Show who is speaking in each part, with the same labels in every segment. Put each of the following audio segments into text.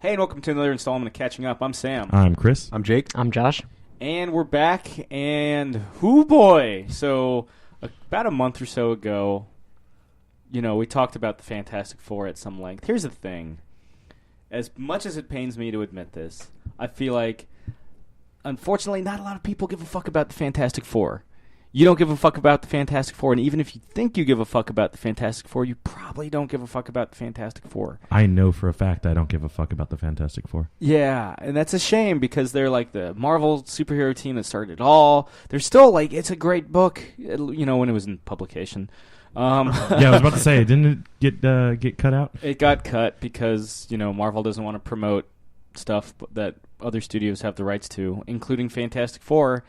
Speaker 1: Hey, and welcome to another installment of Catching Up. I'm Sam.
Speaker 2: I'm Chris.
Speaker 3: I'm Jake.
Speaker 4: I'm Josh.
Speaker 1: And we're back, and hoo boy! So, about a month or so ago, we talked about the Fantastic Four at some length. Here's the thing. As much as it pains me to admit this, I feel like, unfortunately, not a lot of people give a fuck about the Fantastic Four. You don't give a fuck about the Fantastic Four, and even if you think you give a fuck about the Fantastic Four, you probably don't give a fuck about the Fantastic Four.
Speaker 2: I know for a fact I don't give a fuck about the Fantastic Four.
Speaker 1: Yeah, and that's a shame because they're like the Marvel superhero team that started it all. They're still like, it's a great book, when it was in publication.
Speaker 2: Yeah, I was about to say, didn't it get cut out?
Speaker 1: It got cut because, Marvel doesn't want to promote stuff that other studios have the rights to, including Fantastic Four.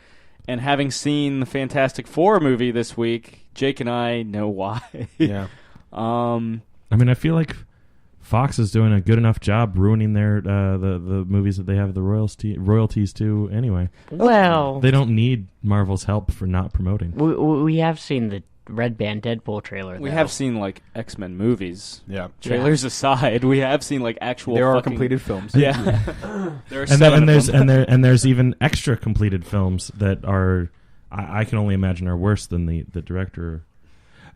Speaker 1: And having seen the Fantastic Four movie this week, Jake and I know why.
Speaker 3: Yeah.
Speaker 2: I feel like Fox is doing a good enough job ruining their the movies that they have the royalties to anyway.
Speaker 4: Well,
Speaker 2: they don't need Marvel's help for not promoting.
Speaker 4: we have seen the Red Band Deadpool trailer.
Speaker 1: We
Speaker 4: though.
Speaker 1: have seen X-Men movies.
Speaker 3: Yeah.
Speaker 1: Trailers aside, we have seen actual.
Speaker 3: There are
Speaker 1: fucking
Speaker 3: completed films.
Speaker 1: Yeah. There are
Speaker 2: and there's even extra completed films that are I can only imagine are worse than the director.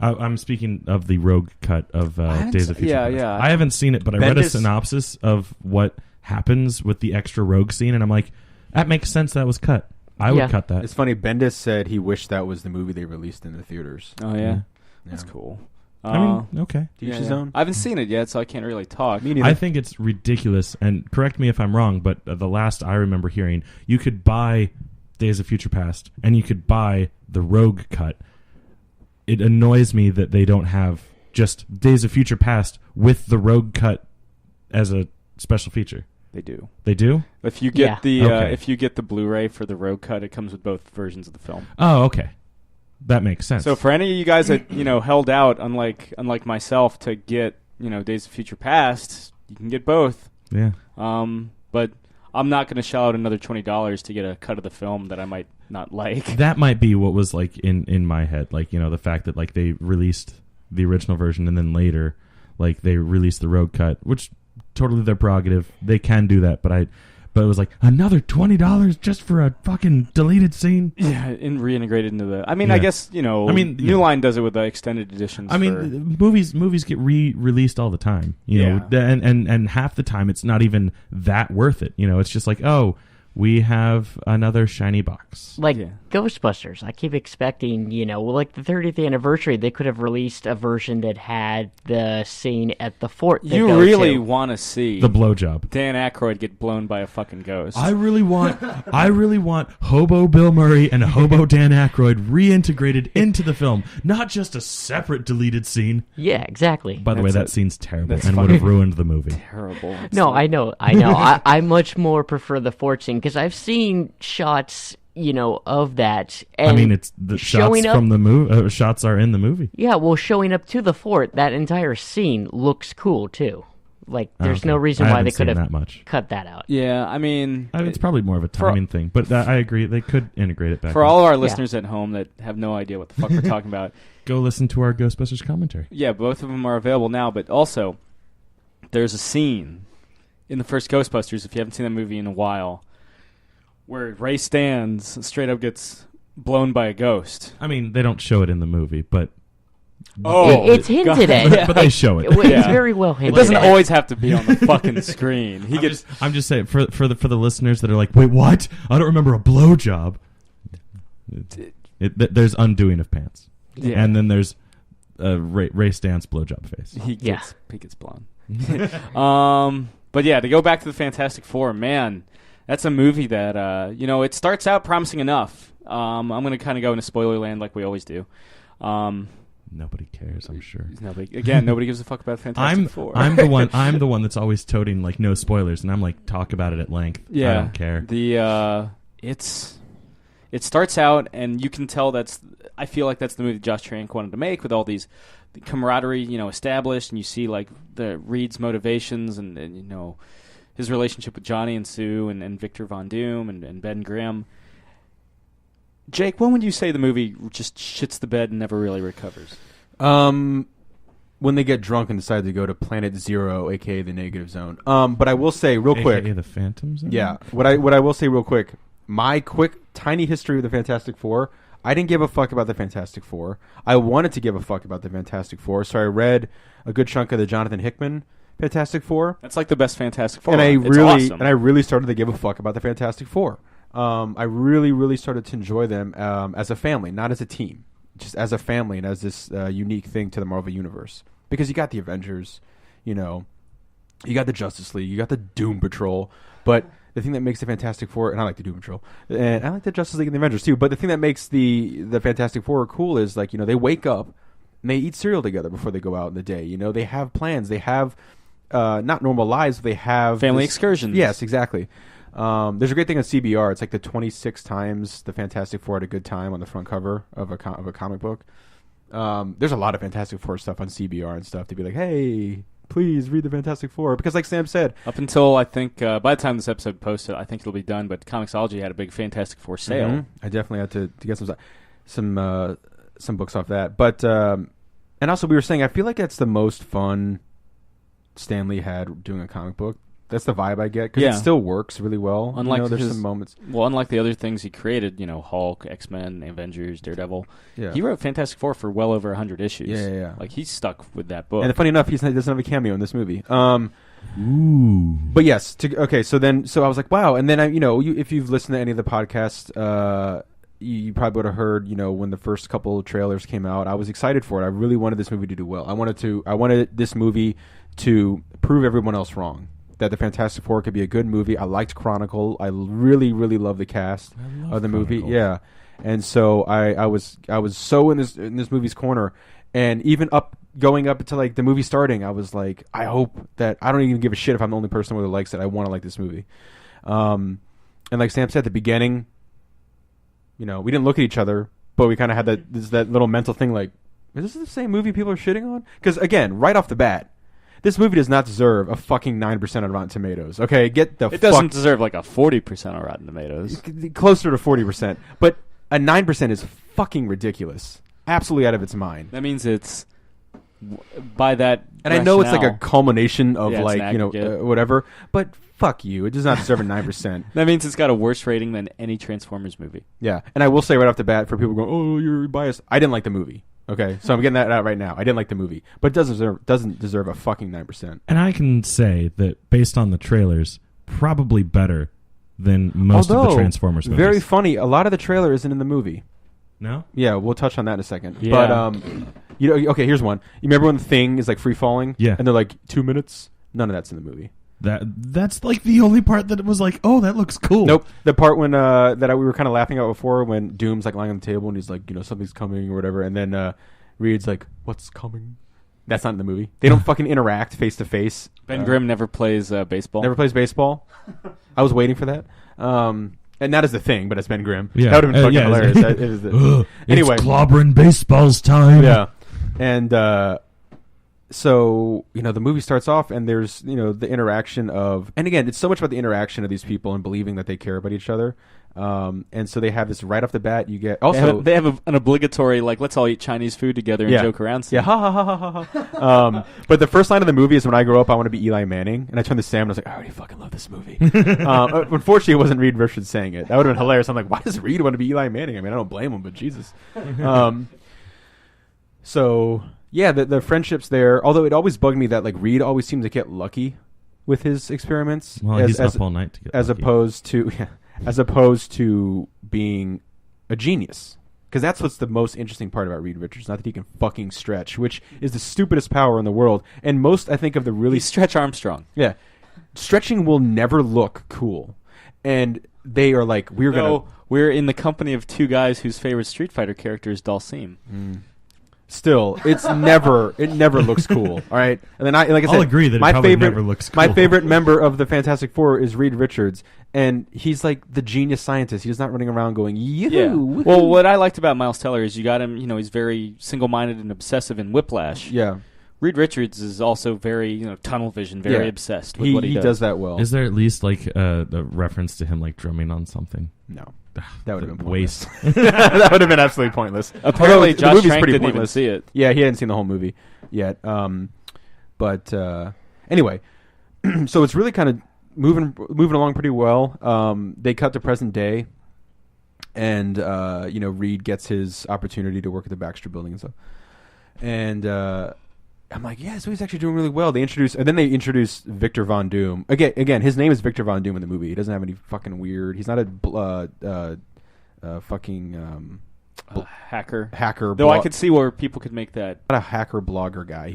Speaker 2: I'm speaking of the Rogue cut of Days of Future Past.
Speaker 1: Yeah.
Speaker 2: I haven't seen it, but I read a synopsis of what happens with the extra Rogue scene, and I'm like, that makes sense. That was cut. I would cut that.
Speaker 3: It's funny. Bendis said he wished that was the movie they released in the theaters.
Speaker 1: Oh yeah, that's cool.
Speaker 2: Okay.
Speaker 3: To each his own.
Speaker 1: I haven't seen it yet, so I can't really talk.
Speaker 3: Me neither.
Speaker 2: I think it's ridiculous, and correct me if I'm wrong, but the last I remember hearing, you could buy Days of Future Past, and you could buy the Rogue cut. It annoys me that they don't have just Days of Future Past with the Rogue cut as a special feature.
Speaker 1: They do.
Speaker 2: They do?
Speaker 1: If you get
Speaker 2: Okay.
Speaker 1: the Blu-ray for the Rogue cut, it comes with both versions of the film.
Speaker 2: Oh, okay. That makes sense.
Speaker 1: So for any of you guys that held out, unlike myself, to get Days of Future Past, you can get both.
Speaker 2: Yeah.
Speaker 1: But I'm not going to shell out another $20 to get a cut of the film that I might not like.
Speaker 2: That might be what was in my head, the fact that they released the original version and then later they released the Rogue cut, which totally their prerogative. They can do that, but it was another $20 just for a fucking deleted scene.
Speaker 1: Yeah, and reintegrated into the. I guess New Line does it with the extended editions.
Speaker 2: Movies get re-released all the time. You know, and half the time it's not even that worth it. It's just we have another shiny box.
Speaker 4: Ghostbusters. I keep expecting, the 30th anniversary, they could have released a version that had the scene at the fort.
Speaker 1: You really want to see
Speaker 2: the blowjob.
Speaker 1: Dan Aykroyd get blown by a fucking ghost.
Speaker 2: I really want Hobo Bill Murray and Hobo Dan Aykroyd reintegrated into the film, not just a separate deleted scene.
Speaker 4: Yeah, exactly.
Speaker 2: By the way, that scene's terrible and would have ruined the movie.
Speaker 1: Terrible.
Speaker 4: I know. I much more prefer the fort scene because I've seen shots, of that. And
Speaker 2: it's the shots from the movie. Shots are in the movie.
Speaker 4: Yeah, well, showing up to the fort, that entire scene looks cool too. There's no reason why they could have cut that out.
Speaker 1: Yeah,
Speaker 2: it's probably more of a timing thing, but I agree they could integrate it back.
Speaker 1: For all of our listeners at home that have no idea what the fuck we're talking about,
Speaker 2: go listen to our Ghostbusters commentary.
Speaker 1: Yeah, both of them are available now, but also there's a scene in the first Ghostbusters, if you haven't seen that movie in a while, where Ray Stantz straight up gets blown by a ghost.
Speaker 2: They don't show it in the movie, but
Speaker 4: it's hinted at.
Speaker 2: But they show it.
Speaker 4: It's very well hinted.
Speaker 1: It doesn't always have to be on the fucking screen.
Speaker 2: I'm just saying for the listeners that are like, wait, what? I don't remember a blowjob. There's undoing of pants, and then there's Ray Stantz blowjob face.
Speaker 1: He gets blown. But yeah, to go back to the Fantastic Four, man, that's a movie that it starts out promising enough. I'm going to kind of go into spoiler land like we always do.
Speaker 2: Nobody cares, I'm sure.
Speaker 1: Nobody gives a fuck about Fantastic Four.
Speaker 2: I'm the one that's always toting no spoilers, and I'm talk about it at length.
Speaker 1: Yeah,
Speaker 2: I don't care.
Speaker 1: It starts out, and you can tell I feel like that's the movie Josh Trank wanted to make with all these camaraderie, established, and you see the Reed's motivations and his relationship with Johnny and Sue and Victor Von Doom and Ben Grimm. Jake, when would you say the movie just shits the bed and never really recovers?
Speaker 3: When when they get drunk and decide to go to Planet Zero, aka the Negative Zone. But I will say real quick,
Speaker 2: AKA the Phantom Zone?
Speaker 3: yeah. What I will say real quick, my quick tiny history of the Fantastic Four. I didn't give a fuck about the Fantastic Four. I wanted to give a fuck about the Fantastic Four, so I read a good chunk of the Jonathan Hickman Fantastic Four.
Speaker 1: That's like the best Fantastic Four.
Speaker 3: And
Speaker 1: It's awesome.
Speaker 3: I really started to give a fuck about the Fantastic Four. I really started to enjoy them as a family, not as a team, just as a family and as this unique thing to the Marvel Universe. Because you got the Avengers, you got the Justice League, you got the Doom Patrol, but the thing that makes the Fantastic Four, and I like the Doom Patrol, and I like the Justice League and the Avengers too, but the thing that makes the Fantastic Four cool is, like, they wake up and they eat cereal together before they go out in the day. They have plans. They have not normal lives. But they have
Speaker 1: family excursions.
Speaker 3: Yes, exactly. There's a great thing on CBR. It's like the 26 times the Fantastic Four had a good time on the front cover of a comic book. There's a lot of Fantastic Four stuff on CBR and stuff to be like, hey, please read the Fantastic Four, because like Sam said,
Speaker 1: up until I think by the time this episode posted, I think it'll be done. But Comixology had a big Fantastic Four sale.
Speaker 3: Mm-hmm. I definitely had to get some books off that. But and also we were saying, I feel like that's the most fun Stan Lee had doing a comic book. That's the vibe I get, because it still works really well.
Speaker 1: Unlike
Speaker 3: there's some moments.
Speaker 1: Well, unlike the other things he created, Hulk, X-Men, Avengers, Daredevil.
Speaker 3: Yeah.
Speaker 1: He wrote Fantastic Four for well over 100 issues.
Speaker 3: Yeah.
Speaker 1: Like, he's stuck with that book.
Speaker 3: And funny enough, he doesn't have a cameo in this movie.
Speaker 2: Ooh.
Speaker 3: But yes, so I was like, wow. And then if you've listened to any of the podcasts, you probably would have heard, when the first couple of trailers came out, I was excited for it. I really wanted this movie to do well. I wanted this movie to prove everyone else wrong, that the Fantastic Four could be a good movie. I liked Chronicle. I really love the cast of the movie. Yeah, and so I was so in this movie's corner, and even going up to like the movie starting, I was like, I hope that I don't even give a shit if I'm the only person who likes it. I want to like this movie. And like Sam said at the beginning, we didn't look at each other, but we kind of had that little mental thing like, is this the same movie people are shitting on? Because again, right off the bat, this movie does not deserve a fucking 9% on Rotten Tomatoes. Okay,
Speaker 1: it doesn't deserve like a 40% on Rotten Tomatoes.
Speaker 3: Closer to 40%, but a 9% is fucking ridiculous. Absolutely out of its mind.
Speaker 1: That means it's by that.
Speaker 3: And I know it's like a culmination of
Speaker 1: it's
Speaker 3: whatever, but fuck you. It does not deserve a 9%.
Speaker 1: That means it's got a worse rating than any Transformers movie.
Speaker 3: Yeah, and I will say right off the bat, for people going, oh, you're biased, I didn't like the movie. Okay, so I'm getting that out right now. I didn't like the movie, but it doesn't deserve a fucking 9%.
Speaker 2: And I can say that based on the trailers, probably better than most of the Transformers movies.
Speaker 3: Very funny. A lot of the trailer isn't in the movie.
Speaker 2: No?
Speaker 3: Yeah, we'll touch on that in a second.
Speaker 1: Yeah.
Speaker 3: But okay, here's one. You remember when the Thing is like free falling?
Speaker 2: Yeah.
Speaker 3: And they're like 2 minutes? None of that's in the movie.
Speaker 2: That's like the only part that was like, oh, that looks cool.
Speaker 3: Nope. The part when we were kind of laughing at before, when Doom's like lying on the table and he's like, something's coming or whatever, and then Reed's like, what's coming? That's not in the movie. They don't fucking interact face to face.
Speaker 1: Ben Grimm never plays baseball.
Speaker 3: Never plays baseball. I was waiting for that. And not as the Thing, but as Ben Grimm.
Speaker 2: Yeah.
Speaker 3: That would have been fucking hilarious. Anyway,
Speaker 2: it's clobbering baseball's time.
Speaker 3: Yeah. And so, the movie starts off and there's, the interaction of, and again, it's so much about the interaction of these people and believing that they care about each other. And so they have this right off the bat. You get also
Speaker 1: they have an obligatory like, let's all eat Chinese food together and joke around. Scene.
Speaker 3: Yeah, ha ha ha ha ha. But the first line of the movie is, when I grow up, I want to be Eli Manning. And I turned to Sam and I was like, I already fucking love this movie. Unfortunately, it wasn't Reed Richards saying it. That would have been hilarious. I'm like, why does Reed want to be Eli Manning? I mean, I don't blame him, but Jesus. So yeah, the friendships there. Although it always bugged me that like Reed always seemed to get lucky with his experiments.
Speaker 2: Well, he's up all night to get lucky.
Speaker 3: As opposed to being a genius. Because that's what's the most interesting part about Reed Richards. Not that he can fucking stretch, which is the stupidest power in the world. And most, I think, of the really...
Speaker 1: He's Stretch Armstrong.
Speaker 3: Yeah. Stretching will never look cool. And they are like,
Speaker 1: we're in the company of two guys whose favorite Street Fighter character is Dalsim.
Speaker 3: Still, it never looks cool. All right, and then
Speaker 2: I'll agree that it probably never looks cool.
Speaker 3: My favorite member of the Fantastic Four is Reed Richards, and he's like the genius scientist. He's not running around going, yoo-hoo.
Speaker 1: Yeah. Well, what I liked about Miles Teller is you got him. He's very single-minded and obsessive in Whiplash.
Speaker 3: Yeah.
Speaker 1: Reed Richards is also very tunnel vision, very obsessed with
Speaker 3: he,
Speaker 1: what he
Speaker 3: does that well.
Speaker 2: Is there at least like a reference to him like drumming on something?
Speaker 3: No, that would have been
Speaker 2: waste.
Speaker 3: pointless. That would have been absolutely pointless.
Speaker 1: Apparently,
Speaker 3: the
Speaker 1: Josh
Speaker 3: movie's
Speaker 1: Trank
Speaker 3: pretty
Speaker 1: didn't even
Speaker 3: pointless.
Speaker 1: see it.
Speaker 3: Yeah, he hadn't seen the whole movie yet. But anyway, so it's really kind of moving along pretty well. They cut to present day, and Reed gets his opportunity to work at the Baxter Building and stuff. And I'm like, yeah, so he's actually doing really well. They introduce Victor Von Doom again. His name is Victor Von Doom in the movie. He doesn't have any fucking weird. He's not a fucking
Speaker 1: Hacker.
Speaker 3: Though
Speaker 1: I could see where people could make that.
Speaker 3: Not a hacker blogger guy.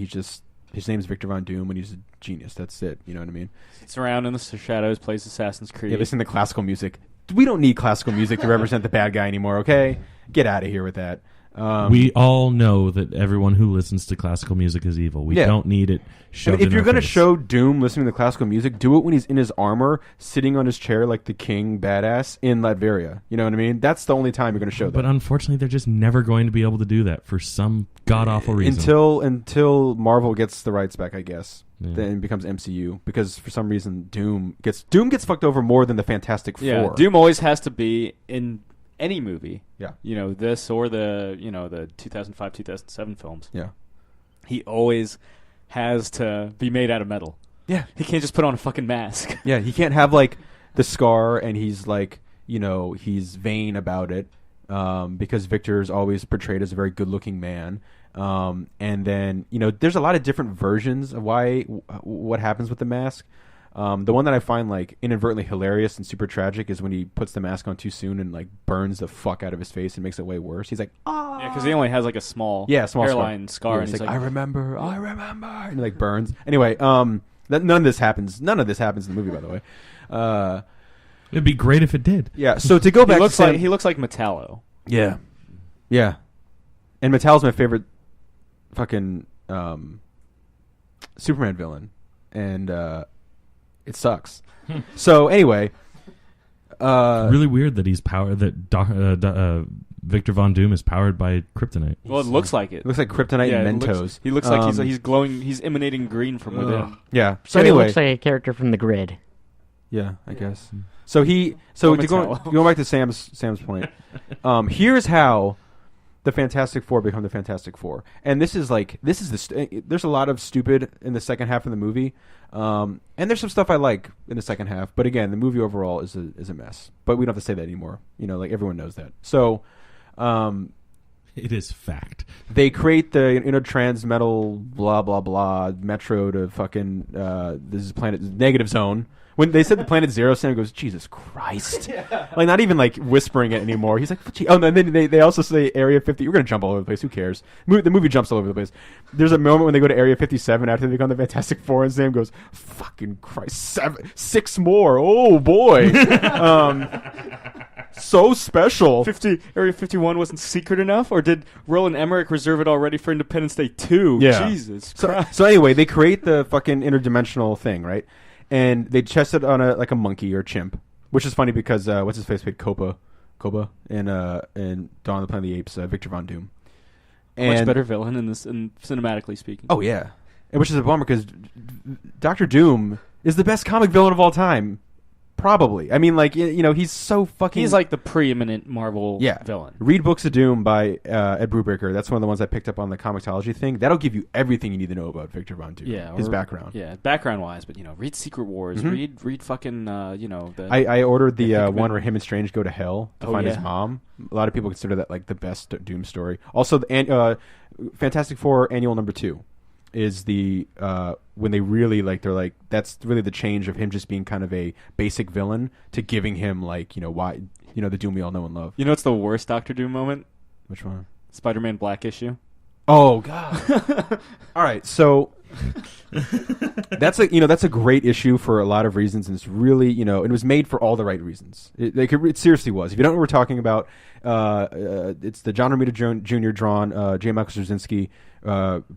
Speaker 3: His name is Victor Von Doom, and he's a genius. That's it. You know what I mean?
Speaker 1: Sits around in the shadows, plays Assassin's Creed.
Speaker 3: Yeah, listen to classical music. We don't need classical music to represent the bad guy anymore. Okay, get out of here with that.
Speaker 2: We all know that everyone who listens to classical music is evil. We don't need it shoved
Speaker 3: if you're
Speaker 2: going to
Speaker 3: show Doom listening to classical music, do it when he's in his armor, sitting on his chair like the king badass in Latveria. You know what I mean? That's the only time you're going to show that.
Speaker 2: But unfortunately, they're just never going to be able to do that for some god-awful reason.
Speaker 3: Until Marvel gets the rights back, I guess.
Speaker 2: Yeah.
Speaker 3: Then it becomes MCU. Because for some reason, Doom gets fucked over more than the Fantastic Four.
Speaker 1: Yeah, Doom always has to be in any movie.
Speaker 3: Yeah.
Speaker 1: This or the 2005, 2007 films.
Speaker 3: Yeah.
Speaker 1: He always has to be made out of metal.
Speaker 3: Yeah.
Speaker 1: He can't just put on a fucking mask.
Speaker 3: Yeah, he can't have like the scar and he's like, he's vain about it. Because Victor's always portrayed as a very good-looking man. And then, there's a lot of different versions of what happens with the mask. The one that I find like inadvertently hilarious and super tragic is when he puts the mask on too soon and like burns the fuck out of his face and makes it way worse. He's like,
Speaker 1: Yeah, because he only has like a small hairline scar.
Speaker 3: Yeah,
Speaker 1: and
Speaker 3: he's
Speaker 1: he's
Speaker 3: like, I remember, and he like burns. Anyway, none of this happens. None of this happens in the movie, by the way.
Speaker 2: It'd be great if it did.
Speaker 3: Yeah. So to go back,
Speaker 1: he looks like Metallo.
Speaker 3: Yeah, yeah. And Metallo's my favorite fucking Superman villain, and it sucks. So anyway,
Speaker 2: really weird that he's powered. That Victor Von Doom is powered by kryptonite.
Speaker 1: Well, it looks like it.
Speaker 3: It looks like kryptonite and Mentos.
Speaker 1: He looks like he's glowing. He's emanating green from within.
Speaker 3: Yeah.
Speaker 4: So
Speaker 3: anyway,
Speaker 4: he looks like a character from The Grid.
Speaker 3: Yeah, I guess. So going back to Sam's point, here's how the Fantastic Four become the Fantastic Four, and there's a lot of stupid in the second half of the movie, and there's some stuff I like in the second half, but again, the movie overall is a mess. But we don't have to say that anymore. Like everyone knows that. So,
Speaker 2: it is fact.
Speaker 3: They create the intertransmetal blah blah blah metro to fucking this is planet negative zone. When they said the planet Zero, Sam goes, Jesus Christ. Yeah. Like, not even, like, whispering it anymore. He's like, and then they also say Area 50. We're going to jump all over the place. Who cares? The movie jumps all over the place. There's a moment when they go to Area 57 after they become the Fantastic Four, and Sam goes, fucking Christ, 6 more. Oh, boy. So special.
Speaker 1: Area 51 wasn't secret enough? Or did Roland Emmerich reserve it already for Independence Day 2?
Speaker 3: Yeah.
Speaker 1: Jesus Christ.
Speaker 3: So anyway, they create the fucking interdimensional thing, right? And they chest it on a monkey or chimp, which is funny because what's his face played Koba in Dawn of the Planet of the Apes, Victor Von Doom.
Speaker 1: Much better villain in this, cinematically speaking.
Speaker 3: Oh yeah, and which is a bummer because Dr. Doom is the best comic villain of all time. Probably. I mean, like, he's so fucking...
Speaker 1: He's like the preeminent Marvel villain.
Speaker 3: Read Books of Doom by Ed Brubaker. That's one of the ones I picked up on the Comicsology thing. That'll give you everything you need to know about Victor Von Doom.
Speaker 1: Yeah.
Speaker 3: His background.
Speaker 1: Yeah, background-wise. But, read Secret Wars.
Speaker 3: Mm-hmm.
Speaker 1: Read fucking,
Speaker 3: I ordered the one where him and Strange go to hell to find his mom. A lot of people consider that, like, the best Doom story. Also, the Fantastic Four Annual number 2. Is the when they really they're like that's really the change of him just being kind of a basic villain to giving him why the Doom we all know and love.
Speaker 1: It's the worst Doctor Doom moment?
Speaker 3: Which one?
Speaker 1: Spider-Man Black issue.
Speaker 3: Oh God! All right, so that's a great issue for a lot of reasons, and it's really it was made for all the right reasons. It seriously was. If you don't know what we're talking about, it's the John Romita Jr. drawn, J. Michael Straczynski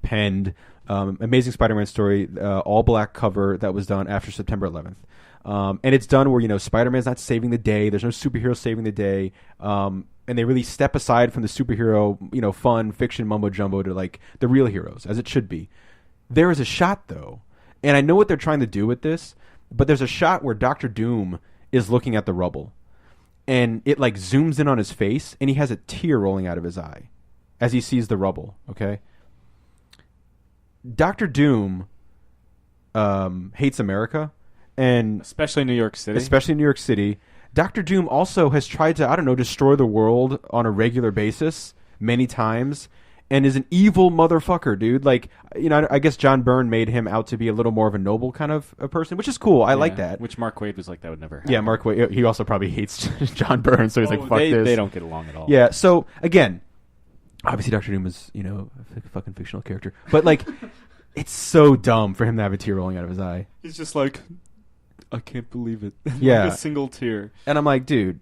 Speaker 3: penned. Amazing Spider-Man story, all black cover that was done after September 11th. And it's done where, Spider-Man's not saving the day. There's no superhero saving the day. And they really step aside from the superhero, fun fiction mumbo jumbo to the real heroes, as it should be. There is a shot though, and I know what they're trying to do with this, but there's a shot where Doctor Doom is looking at the rubble, and it like zooms in on his face, and he has a tear rolling out of his eye as he sees the rubble. Okay, Doctor Doom hates America, and
Speaker 1: especially New York City.
Speaker 3: Especially New York City. Doctor Doom also has tried to, I don't know, destroy the world on a regular basis many times, and is an evil motherfucker, dude. Like, you know, I guess John Byrne made him out to be a little more of a noble kind of a person, which is cool. I like that.
Speaker 1: Which Mark Waid was like, that would never happen.
Speaker 3: Yeah, Mark Waid. He also probably hates John Byrne, so he's like, fuck this.
Speaker 1: They don't get along at all.
Speaker 3: Yeah, so, again, obviously Doctor Doom is, you know, a fucking fictional character. But, like, it's so dumb for him to have a tear rolling out of his eye.
Speaker 1: He's just like, I can't believe it.
Speaker 3: Yeah.
Speaker 1: Like a single tear.
Speaker 3: And I'm like, dude,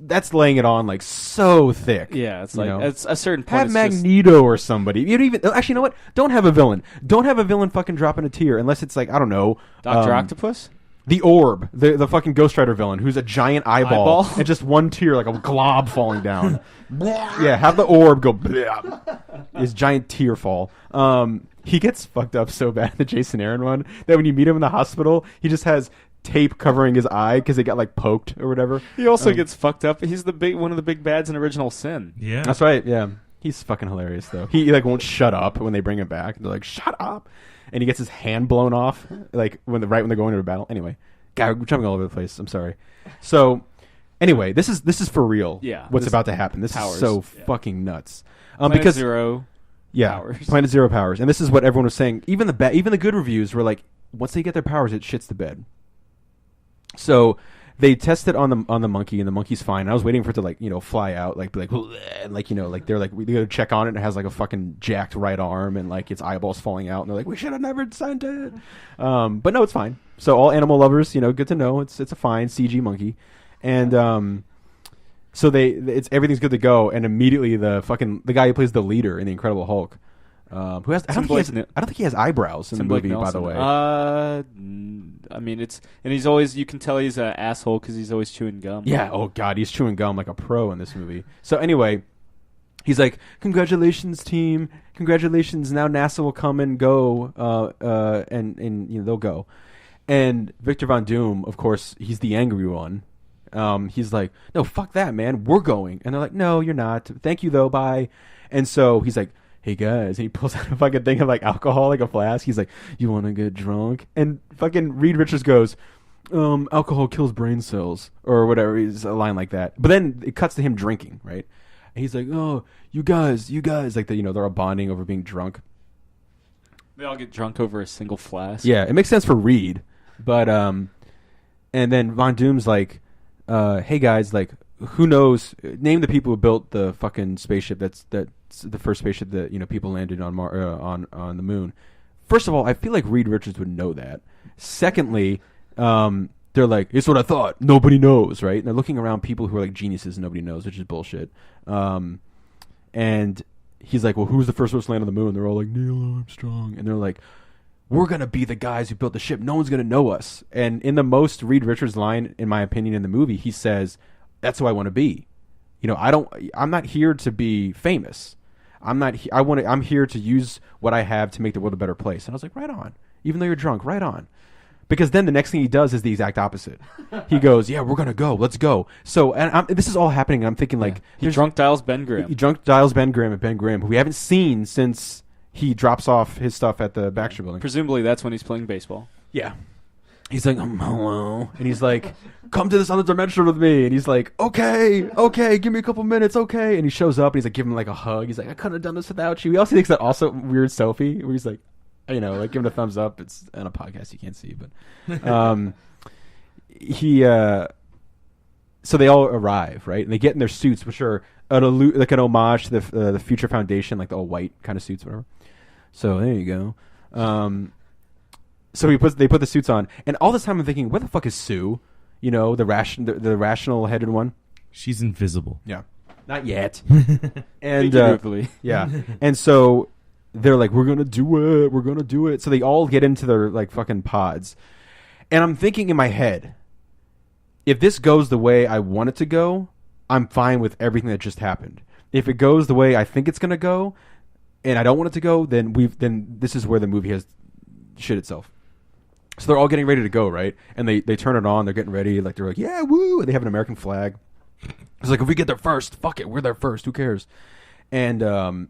Speaker 3: that's laying it on like so thick.
Speaker 1: Yeah, it's like,
Speaker 3: you know?
Speaker 1: at a certain point,
Speaker 3: have
Speaker 1: it's
Speaker 3: Magneto or somebody. You don't even actually, you know what? Don't have a villain. Don't have a villain fucking dropping a tear unless it's like, I don't know,
Speaker 1: Dr. Octopus?
Speaker 3: The Orb, the fucking Ghost Rider villain, who's a giant eyeball? And just one tear, like a glob falling down. Yeah, have the Orb go his giant tear fall. He gets fucked up so bad, the Jason Aaron one, that when you meet him in the hospital, he just has tape covering his eye because it got like poked or whatever.
Speaker 1: He also gets fucked up. He's one of the big bads in Original Sin.
Speaker 2: Yeah,
Speaker 3: that's right. Yeah, he's fucking hilarious though. He like won't shut up when they bring him back. They're like, shut up, and he gets his hand blown off like when they're going into a battle. Anyway, God, we're jumping all over the place. I'm sorry. So anyway, this is for real.
Speaker 1: Yeah,
Speaker 3: what's about to happen? This is so fucking nuts.
Speaker 1: Planet Zero. Powers.
Speaker 3: Planet Zero powers, and this is what everyone was saying. Even the good reviews were like, once they get their powers, it shits the bed. So they test it on the monkey, and the monkey's fine. And I was waiting for it to like, you know, fly out, like be like, and like, you know, like they're like, we gotta check on it, and it has like a fucking jacked right arm and like its eyeballs falling out, and they're like, we should have never sent it. But no, it's fine. So all animal lovers, you know, good to know it's a fine CG monkey, and so everything's good to go, and immediately the guy who plays the leader in the Incredible Hulk, who has I don't think he has eyebrows in the movie, by the way.
Speaker 1: I mean, and he's always, you can tell he's an asshole because he's always chewing gum.
Speaker 3: Yeah. Oh God, he's chewing gum like a pro in this movie. So anyway, he's like, "Congratulations, team! Congratulations! Now NASA will come and go, and you know they'll go." And Victor Von Doom, of course, he's the angry one. He's like, "No, fuck that, man. We're going." And they're like, "No, you're not. Thank you though. Bye." And so he's like, "Hey guys," and he pulls out a fucking thing of like alcohol, like a flask. He's like, "You want to get drunk?" And fucking Reed Richards goes, "Alcohol kills brain cells," or whatever. He's a line like that. But then it cuts to him drinking, right? And he's like, "Oh, you guys," like they're all bonding over being drunk.
Speaker 1: They all get drunk over a single flask.
Speaker 3: Yeah, it makes sense for Reed, but and then Von Doom's like, "Hey guys, like, who knows? Name the people who built the fucking spaceship. That's the first spaceship that, you know, people landed on on the moon." First of all, I feel like Reed Richards would know that. Secondly, they're like, "It's what I thought. Nobody knows, right?" And they're looking around people who are like geniuses and nobody knows, which is bullshit. And he's like, "Well, who's the first person to land on the moon?" They're all like, "Neil Armstrong," and they're like, "We're gonna be the guys who built the ship. No one's gonna know us." And in the most Reed Richards line, in my opinion, in the movie, he says, "That's who I want to be. You know, I'm not here to be famous. I'm here to use what I have to make the world a better place." And I was like, right on. Even though you're drunk, right on. Because then the next thing he does is the exact opposite. He goes, "Yeah, we're gonna go. Let's go." So, and this is all happening. And I'm thinking like,
Speaker 1: he drunk dials Ben Grimm.
Speaker 3: He drunk dials Ben Grimm, who we haven't seen since he drops off his stuff at the Baxter Building.
Speaker 1: Presumably, that's when he's playing baseball.
Speaker 3: Yeah. He's like, "Hello," and he's like, "Come to this other dimension with me." And he's like, okay, give me a couple minutes, okay. And he shows up, and he's like, giving him like a hug. He's like, "I couldn't have done this without you." He also takes that also weird selfie where he's like, you know, like giving a thumbs up. It's on a podcast, you can't see, but so they all arrive, right? And they get in their suits, which are like an homage to the Future Foundation, like the all white kind of suits, whatever. So there you go. So they put the suits on, and all this time I'm thinking, where the fuck is Sue? You know, the rational headed one.
Speaker 2: She's invisible.
Speaker 3: Yeah, not yet. And yeah, and so they're like, we're gonna do it. So they all get into their like fucking pods, and I'm thinking in my head, if this goes the way I want it to go, I'm fine with everything that just happened. If it goes the way I think it's gonna go, and I don't want it to go, then this is where the movie has shit itself. So they're all getting ready to go, right? And they turn it on. They're getting ready. Like, they're like, yeah, woo! And they have an American flag. It's like, if we get there first, fuck it, we're there first. Who cares? And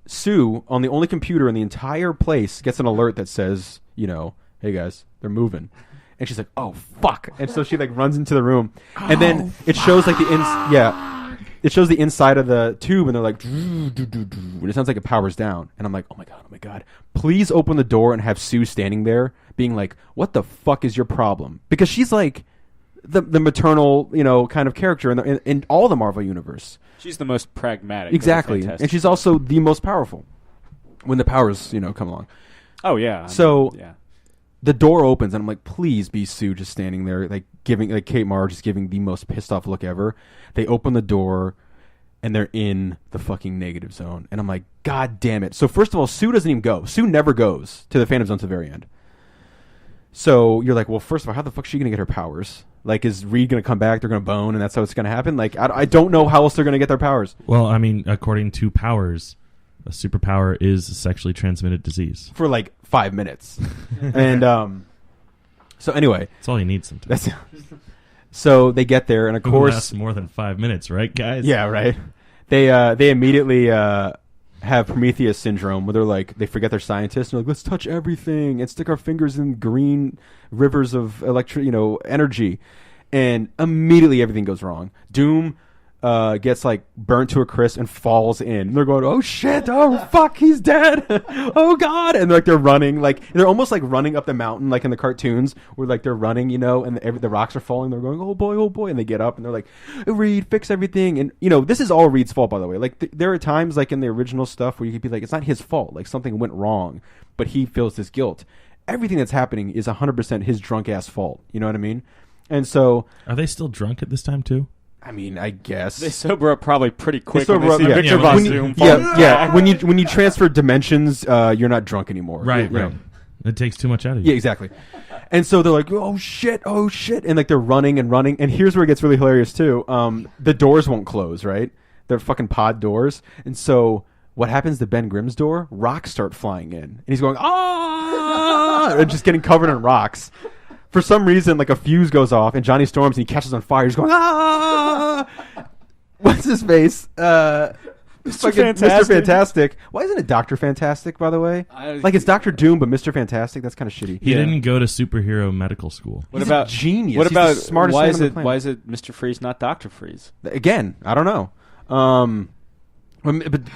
Speaker 3: Sue, on the only computer in the entire place, gets an alert that says, hey guys, they're moving. And she's like, oh fuck! And so she like runs into the room, and then it shows like it shows the inside of the tube, and they're like, and it sounds like it powers down. And I'm like, oh my god, please open the door and have Sue standing there, being like, what the fuck is your problem? Because she's like the maternal, kind of character in all the Marvel universe.
Speaker 1: She's the most pragmatic.
Speaker 3: Exactly, and she's also the most powerful when the powers, come along.
Speaker 1: Oh yeah.
Speaker 3: Yeah. The door opens, and I'm like, please be Sue just standing there, like giving, like Kate Mara just giving the most pissed off look ever. They open the door, and they're in the fucking negative zone. And I'm like, God damn it. So first of all, Sue doesn't even go. Sue never goes to the Phantom Zone to the very end. So you're like, well, first of all, how the fuck is she going to get her powers? Like, is Reed going to come back? They're going to bone, and that's how it's going to happen? Like, I don't know how else they're going to get their powers.
Speaker 2: Well, I mean, according to Powers, a superpower is a sexually transmitted disease.
Speaker 3: For like 5 minutes. And so anyway.
Speaker 2: That's all you need sometimes.
Speaker 3: So they get there, and of course...
Speaker 2: lasts more than 5 minutes, right, guys?
Speaker 3: Yeah, right. They immediately have Prometheus syndrome, where they're like, they forget they're scientists, and they're like, let's touch everything and stick our fingers in green rivers of energy. And immediately everything goes wrong. Doom gets like burnt to a crisp and falls in. And they're going, oh shit, oh fuck, he's dead. Oh god. And they're running, like they're almost like running up the mountain, like in the cartoons where like they're running, and the rocks are falling. They're going, oh boy, and they get up and they're like, Reed, fix everything. And this is all Reed's fault, by the way. Like there are times like in the original stuff where you could be like, it's not his fault, like something went wrong, but he feels this guilt. Everything that's happening is 100% his drunk ass fault. You know what I mean? And so,
Speaker 2: are they still drunk at this time too?
Speaker 3: I mean, I guess
Speaker 1: they sober up probably pretty quick.
Speaker 3: When they see Victor Von Doom. Yeah. When you transfer dimensions, you're not drunk anymore.
Speaker 2: Right. It takes too much out of you.
Speaker 3: Yeah, exactly. And so they're like, oh shit, and like they're running. And here's where it gets really hilarious too. The doors won't close, right? They're fucking pod doors, and so what happens to Ben Grimm's door? Rocks start flying in, and he's going and just getting covered in rocks. For some reason, like a fuse goes off, and Johnny storms, and he catches on fire. He's going, What's his face? Mr. Fantastic. Why isn't it Dr. Fantastic, by the way? Like it's Dr. Doom, but Mr. Fantastic. That's kind of shitty.
Speaker 2: He didn't go to superhero medical school.
Speaker 3: He's a genius.
Speaker 1: What about
Speaker 3: the smartest
Speaker 1: why
Speaker 3: man
Speaker 1: is
Speaker 3: on the
Speaker 1: it?
Speaker 3: planet.
Speaker 1: Why is it Mr. Freeze, not Dr. Freeze?
Speaker 3: Again, I don't know. But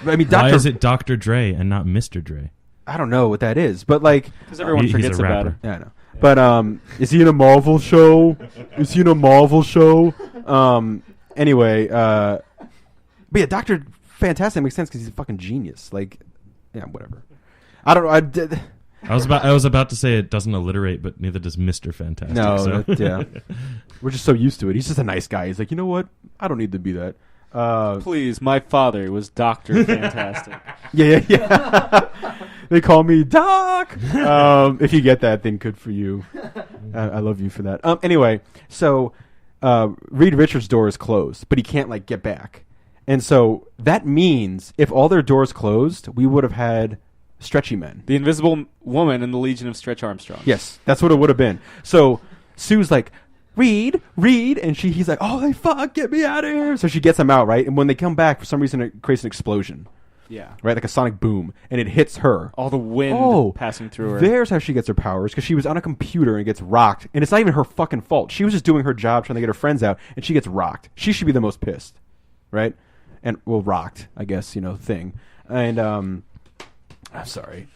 Speaker 3: I mean,
Speaker 2: Why is it Dr. Dre and not Mr. Dre?
Speaker 3: I don't know what that is, but like,
Speaker 1: because everyone forgets about it.
Speaker 3: Yeah, I know. But is he in a Marvel show? Anyway, but yeah, Dr. Fantastic makes sense because he's a fucking genius. Like, yeah, whatever. I don't know.
Speaker 2: I was about to say it doesn't alliterate, but neither does Mr. Fantastic.
Speaker 3: No,
Speaker 2: so.
Speaker 3: yeah, we're just so used to it. He's just a nice guy. He's like, you know what? I don't need to be that.
Speaker 1: Please, my father was Dr. Fantastic.
Speaker 3: Yeah. They call me Doc. If you get that, then good for you. I love you for that. Anyway, so Reed Richards' door is closed, but he can't like get back, and so that means if all their doors closed, we would have had Stretchy Men,
Speaker 1: the Invisible Woman, and the Legion of Stretch Armstrong.
Speaker 3: Yes, that's what it would have been. So Sue's like, Reed, and he's like, oh, fuck, get me out of here. So she gets him out, right? And when they come back, for some reason, it creates an explosion.
Speaker 1: Yeah.
Speaker 3: Right, like a sonic boom, and it hits her.
Speaker 1: All the wind passing through her.
Speaker 3: There's how she gets her powers, because she was on a computer and gets rocked, and it's not even her fucking fault. She was just doing her job, trying to get her friends out, and she gets rocked. She should be the most pissed, right? And, well, rocked, I guess, thing. And, I'm sorry.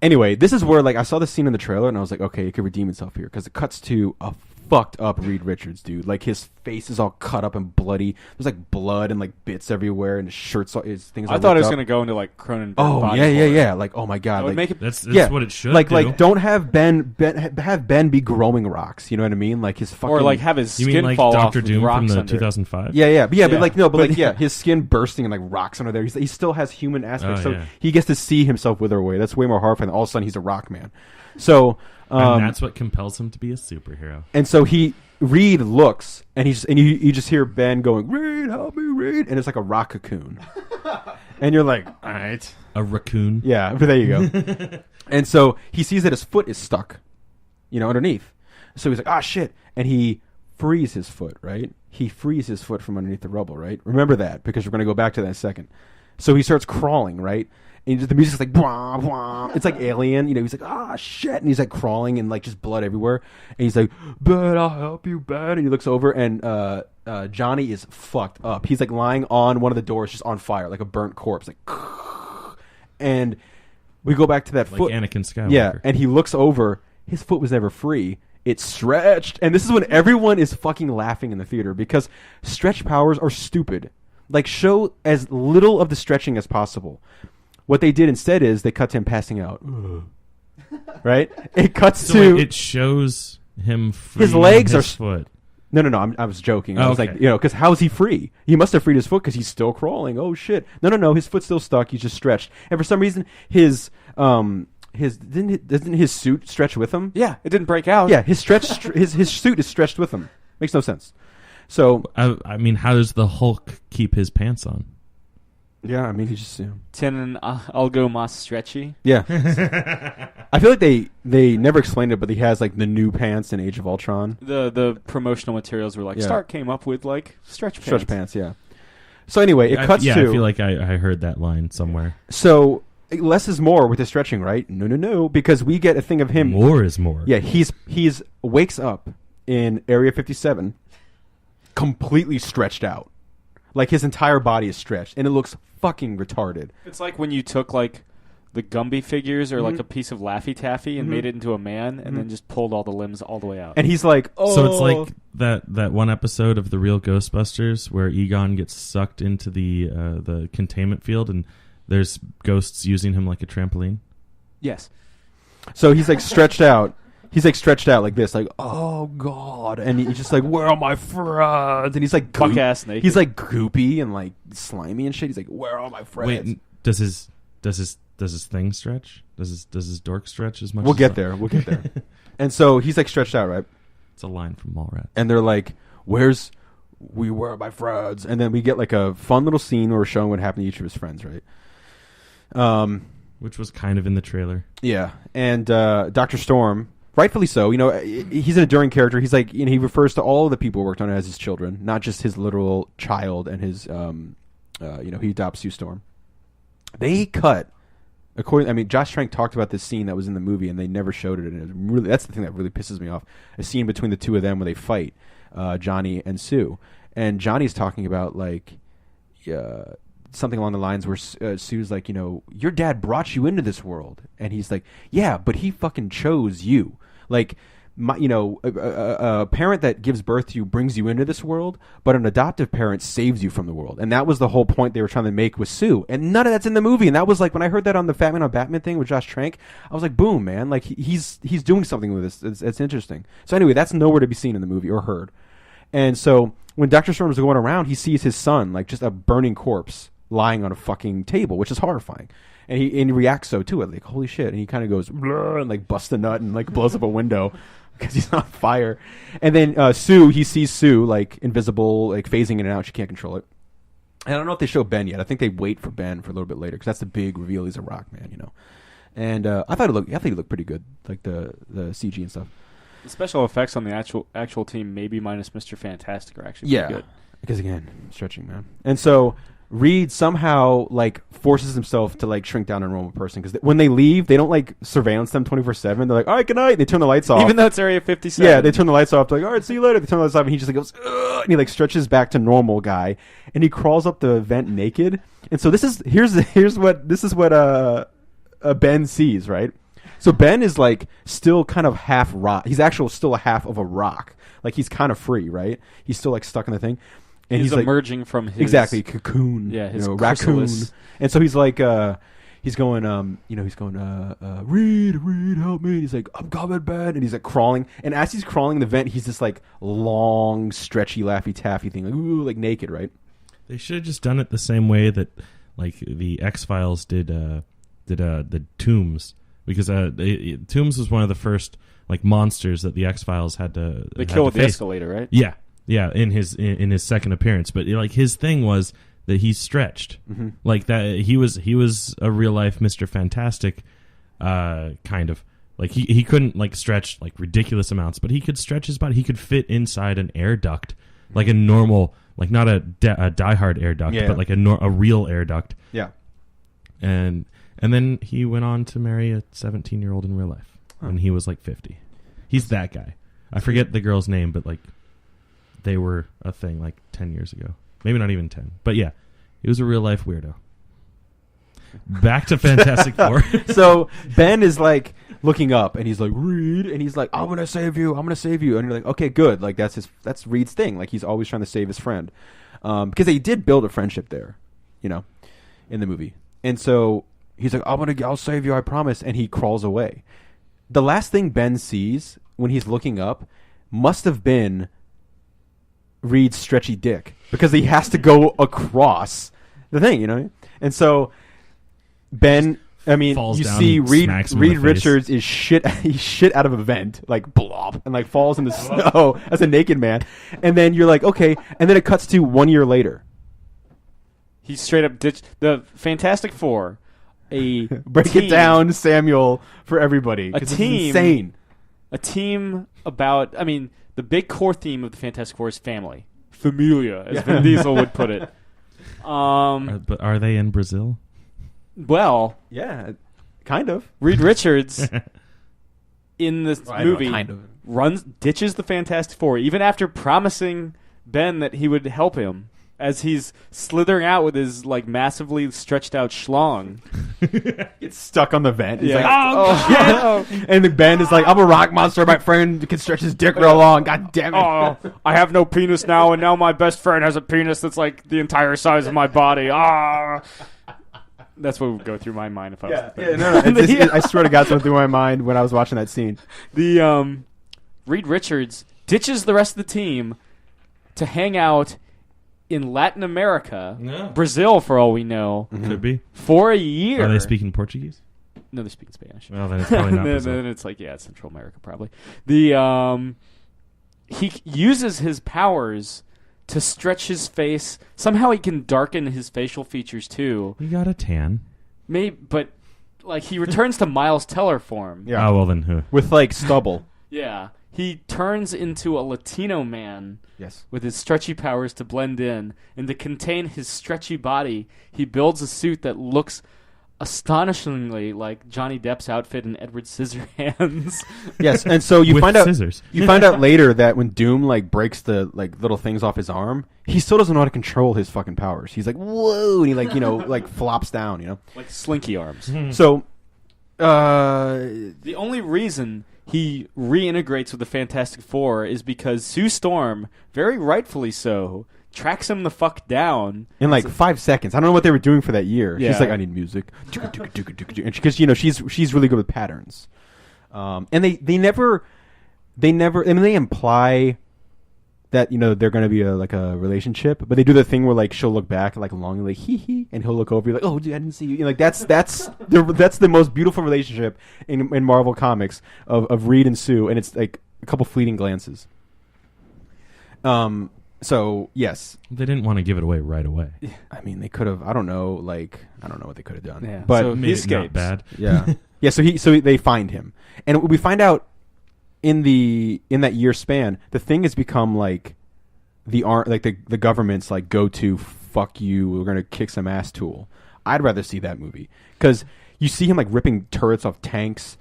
Speaker 3: Anyway, this is where, like, I saw this scene in the trailer, and I was like, okay, it could redeem itself here, because it cuts to a fucked up Reed Richards, dude. Like, his face is all cut up and bloody. There's like blood and like bits everywhere, and his shirt's all, his things.
Speaker 1: I thought it was going to go into like Cronenberg.
Speaker 3: Oh
Speaker 1: body
Speaker 3: yeah. Like, oh my god,
Speaker 1: that would
Speaker 3: like,
Speaker 1: make it.
Speaker 2: That's what it should.
Speaker 3: Like don't have Ben be growing rocks. You know what I mean? Like his fucking,
Speaker 1: or like have his skin
Speaker 2: like
Speaker 1: fall
Speaker 2: Dr.
Speaker 1: off
Speaker 2: Doom
Speaker 1: with rocks
Speaker 2: from the
Speaker 1: under.
Speaker 2: 2005.
Speaker 3: Yeah. But like no, but like yeah, his skin bursting and like rocks under there. He still has human aspects, so he gets to see himself wither away. That's way more horrifying. Than all of a sudden he's a rock man. So
Speaker 2: and that's what compels him to be a superhero.
Speaker 3: And so Reed looks, and you just hear Ben going, Reed, help me, Reed, and it's like a rock cocoon. And you're like, all right.
Speaker 2: A raccoon.
Speaker 3: Yeah, but there you go. And so he sees that his foot is stuck, underneath. So he's like, ah, shit. And he frees his foot, right? He frees his foot from underneath the rubble, right? Remember that, because we're going to go back to that in a second. So he starts crawling, right? And the music's like, blah, blah. It's like Alien, he's like, ah, shit. And he's like crawling and like just blood everywhere. And he's like, but I'll help you, Ben. And he looks over and Johnny is fucked up. He's like lying on one of the doors just on fire, like a burnt corpse. Like, and we go back to that foot.
Speaker 2: Like Anakin Skywalker.
Speaker 3: Yeah, and he looks over. His foot was never free. It's stretched. And this is when everyone is fucking laughing in the theater because stretch powers are stupid. Like, show as little of the stretching as possible. What they did instead is they cut to him passing out. Right? It cuts to...
Speaker 2: Wait, it shows him freeing
Speaker 3: his legs
Speaker 2: his
Speaker 3: are...
Speaker 2: foot.
Speaker 3: No, I was joking. I was
Speaker 2: okay.
Speaker 3: like, because how is he free? He must have freed his foot because he's still crawling. Oh, shit. No, his foot's still stuck. He's just stretched. And for some reason, doesn't his suit stretch with him?
Speaker 1: Yeah, it didn't break out.
Speaker 3: Yeah, his suit is stretched with him. Makes no sense. So...
Speaker 2: I mean, how does the Hulk keep his pants on?
Speaker 3: Yeah, I mean, he just...
Speaker 1: Tienen algo más stretchy.
Speaker 3: Yeah. I feel like they never explained it, but he has like the new pants in Age of Ultron.
Speaker 1: The promotional materials were like,
Speaker 3: Yeah.
Speaker 1: Stark came up with like stretch pants.
Speaker 3: Stretch pants, yeah. So anyway, it cuts to...
Speaker 2: I feel like I heard that line somewhere.
Speaker 3: So less is more with the stretching, right? No, because we get a thing of him...
Speaker 2: More is more.
Speaker 3: Yeah, he's wakes up in Area 57 completely stretched out. Like his entire body is stretched, and it looks fucking retarded.
Speaker 1: It's like when you took like the Gumby figures or like a piece of Laffy Taffy and made it into a man and then just pulled all the limbs all the way out.
Speaker 3: And he's like, oh...
Speaker 2: So it's like that one episode of The Real Ghostbusters where Egon gets sucked into the containment field and there's ghosts using him like a trampoline?
Speaker 1: Yes.
Speaker 3: So he's like stretched out. He's like stretched out like this, like, oh God. And he's just like, where are my friends? And he's like
Speaker 1: buck-ass naked.
Speaker 3: He's like goopy and like slimy and shit. He's like, where are my friends?
Speaker 2: Wait, does his thing stretch? Does his dork stretch as much?
Speaker 3: We'll get there. And so he's like stretched out, right?
Speaker 2: It's a line from Mallrats.
Speaker 3: And they're like, where are my friends? And then we get like a fun little scene where we're showing what happened to each of his friends, right?
Speaker 2: Which was kind of in the trailer.
Speaker 3: Yeah. And Dr. Storm, rightfully so, he's an enduring character. He's like, he refers to all of the people who worked on it as his children, not just his literal child and his, he adopts Sue Storm. They cut, Josh Trank talked about this scene that was in the movie and they never showed it. And it was really, that's the thing that really pisses me off. A scene between the two of them where they fight, Johnny and Sue. And Johnny's talking about like, something along the lines where Sue's like, your dad brought you into this world. And he's like, yeah, but he fucking chose you. Like, a parent that gives birth to you brings you into this world, but an adoptive parent saves you from the world. And that was the whole point they were trying to make with Sue. And none of that's in the movie. And that was like, when I heard that on the Fat Man on Batman thing with Josh Trank, I was like, boom, man. Like, he's doing something with this. It's interesting. So anyway, that's nowhere to be seen in the movie or heard. And so when Dr. Storm's going around, he sees his son, like just a burning corpse lying on a fucking table, which is horrifying. And he reacts so to it, like, holy shit. And he kind of goes, blur, and like busts a nut and like blows up a window because he's on fire. And then he sees Sue like invisible, like phasing in and out. She can't control it. And I don't know if they show Ben yet. I think they wait for Ben for a little bit later because that's the big reveal. He's a rock man, And I thought he looked pretty good, like the CG and stuff.
Speaker 1: The special effects on the actual team, maybe minus Mr. Fantastic, are actually pretty good.
Speaker 3: Because again, stretching, man. And so Reed somehow like forces himself to like shrink down a normal person because when they leave, they don't like surveillance them 24/7. They're like, all right, good night. And they turn the lights off.
Speaker 1: Even though it's Area 57.
Speaker 3: Yeah, they turn the lights off. They're like, all right, see you later. They turn the lights off, and he just like goes, ugh, and he like stretches back to normal guy, and he crawls up the vent naked. And so this is what Ben sees, right? So Ben is like still kind of half rock. He's still a half of a rock. Like he's kind of free, right? He's still like stuck in the thing. And he's like,
Speaker 1: emerging from his...
Speaker 3: Exactly, cocoon.
Speaker 1: Yeah, his
Speaker 3: raccoon.
Speaker 1: chrysalis.
Speaker 3: And so he's like, he's going, Reed, help me. And he's like, I'm coming, Ben. And he's like crawling. And as he's crawling the vent, he's this like long, stretchy, Laffy Taffy thing. Like, ooh, like naked, right?
Speaker 2: They should have just done it the same way that like the X-Files did the Tombs. Because Tombs was one of the first like monsters that the X-Files had to
Speaker 1: They killed the escalator, right?
Speaker 2: Yeah, in his second appearance. But like his thing was that he's stretched.
Speaker 3: Mm-hmm.
Speaker 2: Like that he was a real life Mr. Fantastic kind of. Like he couldn't like stretch like ridiculous amounts, but he could stretch his body. He could fit inside an air duct, like a normal, like not a diehard air duct, but like a real air duct.
Speaker 3: Yeah.
Speaker 2: And then he went on to marry a 17-year-old in real life when he was like 50. He's that guy. I forget the girl's name, but like they were a thing like 10 years ago. Maybe not even 10. But yeah, he was a real life weirdo. Back to Fantastic Four.
Speaker 3: So Ben is like looking up and he's like, Reed, and he's like, I'm gonna save you, and you're like, okay, good. Like that's Reed's thing. Like he's always trying to save his friend. Because they did build a friendship there, in the movie. And so he's like, I'll save you, I promise, and he crawls away. The last thing Ben sees when he's looking up must have been Reed's stretchy dick, because he has to go across the thing, And so Ben,
Speaker 2: Falls
Speaker 3: you
Speaker 2: down
Speaker 3: see
Speaker 2: and
Speaker 3: Reed
Speaker 2: smacks him in the face.
Speaker 3: Richards is he's shit out of a vent, like blob, and like falls in the snow as a naked man. And then you're like, okay, and then it cuts to 1 year later.
Speaker 1: He straight up ditched the Fantastic Four.
Speaker 3: Break it down, Samuel, for everybody.
Speaker 1: A
Speaker 3: 'cause
Speaker 1: team.
Speaker 3: It's insane.
Speaker 1: A team about, the big core theme of the Fantastic Four is family. Familia, as Vin Diesel would put it.
Speaker 2: But are they in Brazil?
Speaker 1: Well,
Speaker 3: Yeah, kind of.
Speaker 1: Reed Richards in this movie
Speaker 3: kind of.
Speaker 1: ditches the Fantastic Four, even after promising Ben that he would help him as he's slithering out with his like massively stretched out schlong.
Speaker 3: Gets stuck on the vent. He's
Speaker 1: Yeah.
Speaker 3: like,
Speaker 1: Oh,
Speaker 3: shit! And the Ben is like, I'm a rock monster. My friend can stretch his dick real long. God damn it!
Speaker 1: Oh, I have no penis now, and now my best friend has a penis that's like the entire size of my body. Ah. That's what would go through my mind if I was.
Speaker 3: No. I swear to God, something through my mind when I was watching that scene.
Speaker 1: The Reed Richards ditches the rest of the team to hang out in Latin America, Brazil, for all we know,
Speaker 2: Could be.
Speaker 1: for a year.
Speaker 2: Are they speaking Portuguese?
Speaker 1: No, they're speaking Spanish.
Speaker 2: Well, then it's probably not
Speaker 1: then,
Speaker 2: Brazil.
Speaker 1: then it's like, it's Central America probably. The he uses his powers to stretch his face. Somehow he can darken his facial features too.
Speaker 2: He got a tan.
Speaker 1: But like he returns to Miles Teller form.
Speaker 3: Yeah.
Speaker 2: Oh, well then who?
Speaker 3: With like stubble.
Speaker 1: Yeah. He turns into a Latino man.
Speaker 3: Yes.
Speaker 1: With his stretchy powers to blend in, and to contain his stretchy body, he builds a suit that looks astonishingly like Johnny Depp's outfit in Edward Scissorhands.
Speaker 3: Yes, and so you
Speaker 2: With
Speaker 3: find out
Speaker 2: scissors.
Speaker 3: You find out later that when Doom like breaks the like little things off his arm, he still doesn't know how to control his fucking powers. He's like, whoa, and he like like flops down,
Speaker 1: Like slinky arms.
Speaker 3: So,
Speaker 1: The only reason he reintegrates with the Fantastic Four is because Sue Storm, very rightfully so, tracks him the fuck down
Speaker 3: in like 5 seconds. I don't know what they were doing for that year.
Speaker 1: Yeah.
Speaker 3: She's like, I need music, and because she's really good with patterns. And they never. I mean, they imply that they're going to be a relationship, but they do the thing where like she'll look back like longingly, hee hee, and he'll look over, be like, oh, dude, I didn't see you. Like that's the most beautiful relationship in Marvel Comics of Reed and Sue, and it's like a couple fleeting glances. So yes,
Speaker 2: They didn't want to give it away right away.
Speaker 3: I mean they could have. I don't know what they could have done.
Speaker 1: Yeah.
Speaker 3: But
Speaker 1: So
Speaker 2: Made
Speaker 1: he
Speaker 2: it not
Speaker 1: escapes.
Speaker 2: bad.
Speaker 3: yeah, yeah. So they find him, and we find out in that year span, the thing has become like the government's like go to fuck you, we're gonna kick some ass tool. I'd rather see that movie because you see him like ripping turrets off tanks.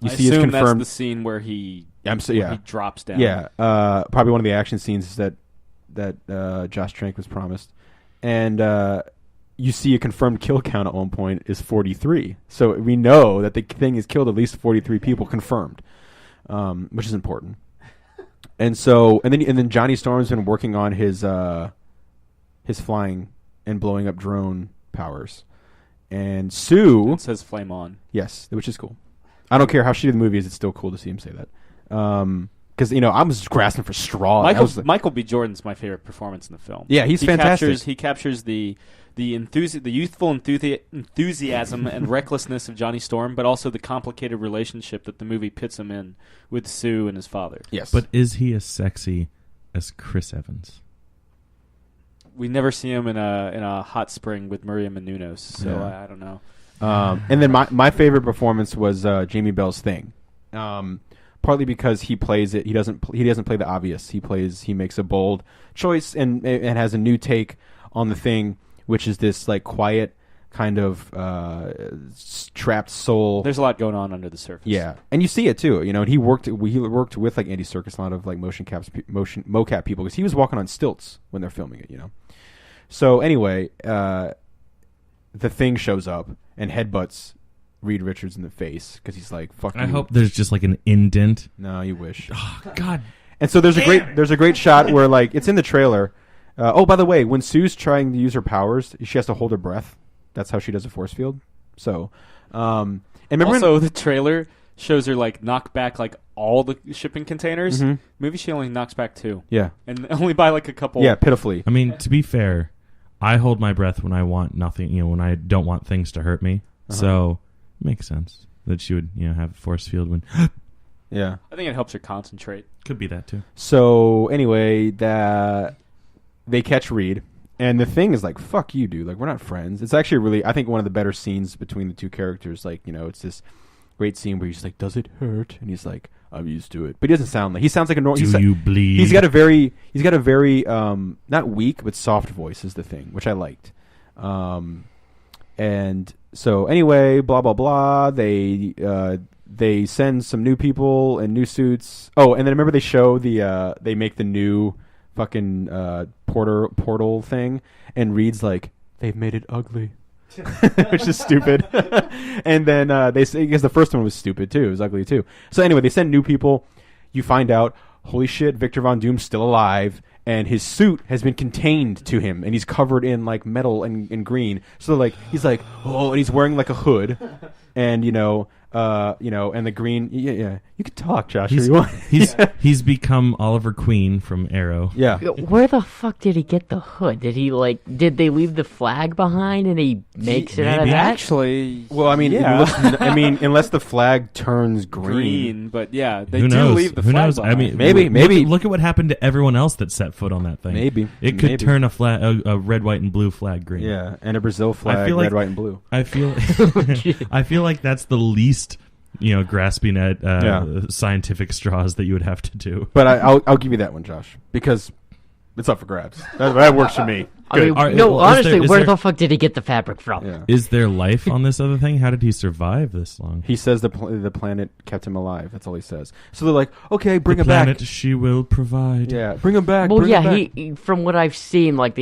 Speaker 3: You
Speaker 1: I
Speaker 3: see his
Speaker 1: assume
Speaker 3: confirmed.
Speaker 1: that's the scene where he
Speaker 3: he
Speaker 1: drops down.
Speaker 3: Yeah, probably one of the action scenes that Josh Trank was promised, and you see a confirmed kill count at one point is 43. So we know that the thing has killed at least 43 people confirmed, which is important. And then Johnny Storm's been working on his flying and blowing up drone powers, and Sue
Speaker 1: It says flame on.
Speaker 3: yes, which is cool. I don't care how shitty the movie is; it's still cool to see him say that. Because I was just grasping for straws.
Speaker 1: Michael B. Jordan's my favorite performance in the film.
Speaker 3: Yeah, he's fantastic.
Speaker 1: He captures the youthful enthusiasm and recklessness of Johnny Storm, but also the complicated relationship that the movie pits him in with Sue and his father.
Speaker 3: Yes,
Speaker 2: But is he as sexy as Chris Evans?
Speaker 1: we never see him in a hot spring with Maria Menounos. So
Speaker 3: Yeah.
Speaker 1: I don't know.
Speaker 3: And then my favorite performance was Jamie Bell's Thing, partly because he plays it. He doesn't play the obvious. He makes a bold choice and has a new take on the Thing, which is this like quiet kind of trapped soul.
Speaker 1: There's a lot going on under the surface.
Speaker 3: Yeah, and you see it too. You know, and he worked with like Andy Serkis, a lot of like mocap people, because he was walking on stilts when they're filming it. You know, so anyway, the Thing shows up and headbutts Reed Richards in the face because he's like, "Fuck you."
Speaker 2: I hope there's just like an indent.
Speaker 3: No, you wish.
Speaker 2: Oh, God.
Speaker 3: And so there's a great shot where like it's in the trailer. Oh, by the way, when Sue's trying to use her powers, she has to hold her breath. That's how she does a force field. So, and remember
Speaker 1: also the trailer shows her like knock back like all the shipping containers.
Speaker 3: Mhm.
Speaker 1: Maybe she only knocks back 2.
Speaker 3: Yeah,
Speaker 1: And only by like a couple.
Speaker 3: yeah, pitifully.
Speaker 2: I mean, to be fair, I hold my breath when I want nothing, when I don't want things to hurt me. So it makes sense that she would, have a force field when...
Speaker 3: Yeah.
Speaker 1: I think it helps her concentrate.
Speaker 2: Could be that, too.
Speaker 3: So anyway, they catch Reed, and the Thing is like, "Fuck you, dude. Like, we're not friends." It's actually really, I think, one of the better scenes between the two characters. Like, it's this great scene where he's like, "Does it hurt?" And he's like, "I'm used to it." But he doesn't sound like, he sounds like a normal.
Speaker 2: Do you bleed?
Speaker 3: He's got a very not weak but soft voice is the Thing, which I liked. And so anyway, blah blah blah. They send some new people and new suits. Oh, and then remember they show they make the new fucking portal thing, and Reed's like, "They've made it ugly," which is stupid. And then they say, because the first one was stupid too, it was ugly too. So anyway, they send new people. You find out, holy shit, Victor Von Doom's still alive, and his suit has been contained to him, and he's covered in like metal and green. So like he's like, oh, and he's wearing like a hood, and and the green. Yeah. You could talk, Josh. if you want.
Speaker 2: He's become Oliver Queen from Arrow.
Speaker 3: Yeah.
Speaker 4: Where the fuck did he get the hood? Did they leave the flag behind and he makes it out of
Speaker 2: maybe.
Speaker 4: that?
Speaker 1: Actually,
Speaker 3: Well, I mean, unless the flag turns green.
Speaker 1: but yeah, they
Speaker 2: Who
Speaker 1: do
Speaker 2: knows?
Speaker 1: leave the
Speaker 2: Who
Speaker 1: flag
Speaker 2: knows? I
Speaker 1: behind.
Speaker 2: mean,
Speaker 3: Maybe.
Speaker 2: Look at what happened to everyone else that set foot on that thing.
Speaker 3: Maybe.
Speaker 2: It could
Speaker 3: Maybe.
Speaker 2: turn a red, white, and blue flag green.
Speaker 3: Yeah, and a Brazil flag,
Speaker 2: feel
Speaker 3: red,
Speaker 2: like-
Speaker 3: white, and blue.
Speaker 2: I feel I feel like that's the least grasping at scientific straws that you would have to do.
Speaker 3: But I'll give you that one, Josh, because it's up for grabs. That works for me.
Speaker 4: I mean,
Speaker 2: All right,
Speaker 4: no,
Speaker 2: well, is
Speaker 4: honestly,
Speaker 2: there-
Speaker 4: where the fuck did he get the fabric from?
Speaker 3: Yeah.
Speaker 2: Is there life on this other thing? How did he survive this long?
Speaker 3: He says the planet kept him alive. That's all he says. So they're like, okay, bring
Speaker 2: the
Speaker 3: him back.
Speaker 2: planet she will provide.
Speaker 3: Yeah, bring him back.
Speaker 4: Well,
Speaker 3: bring
Speaker 4: yeah,
Speaker 3: him back.
Speaker 4: he from what I've seen, like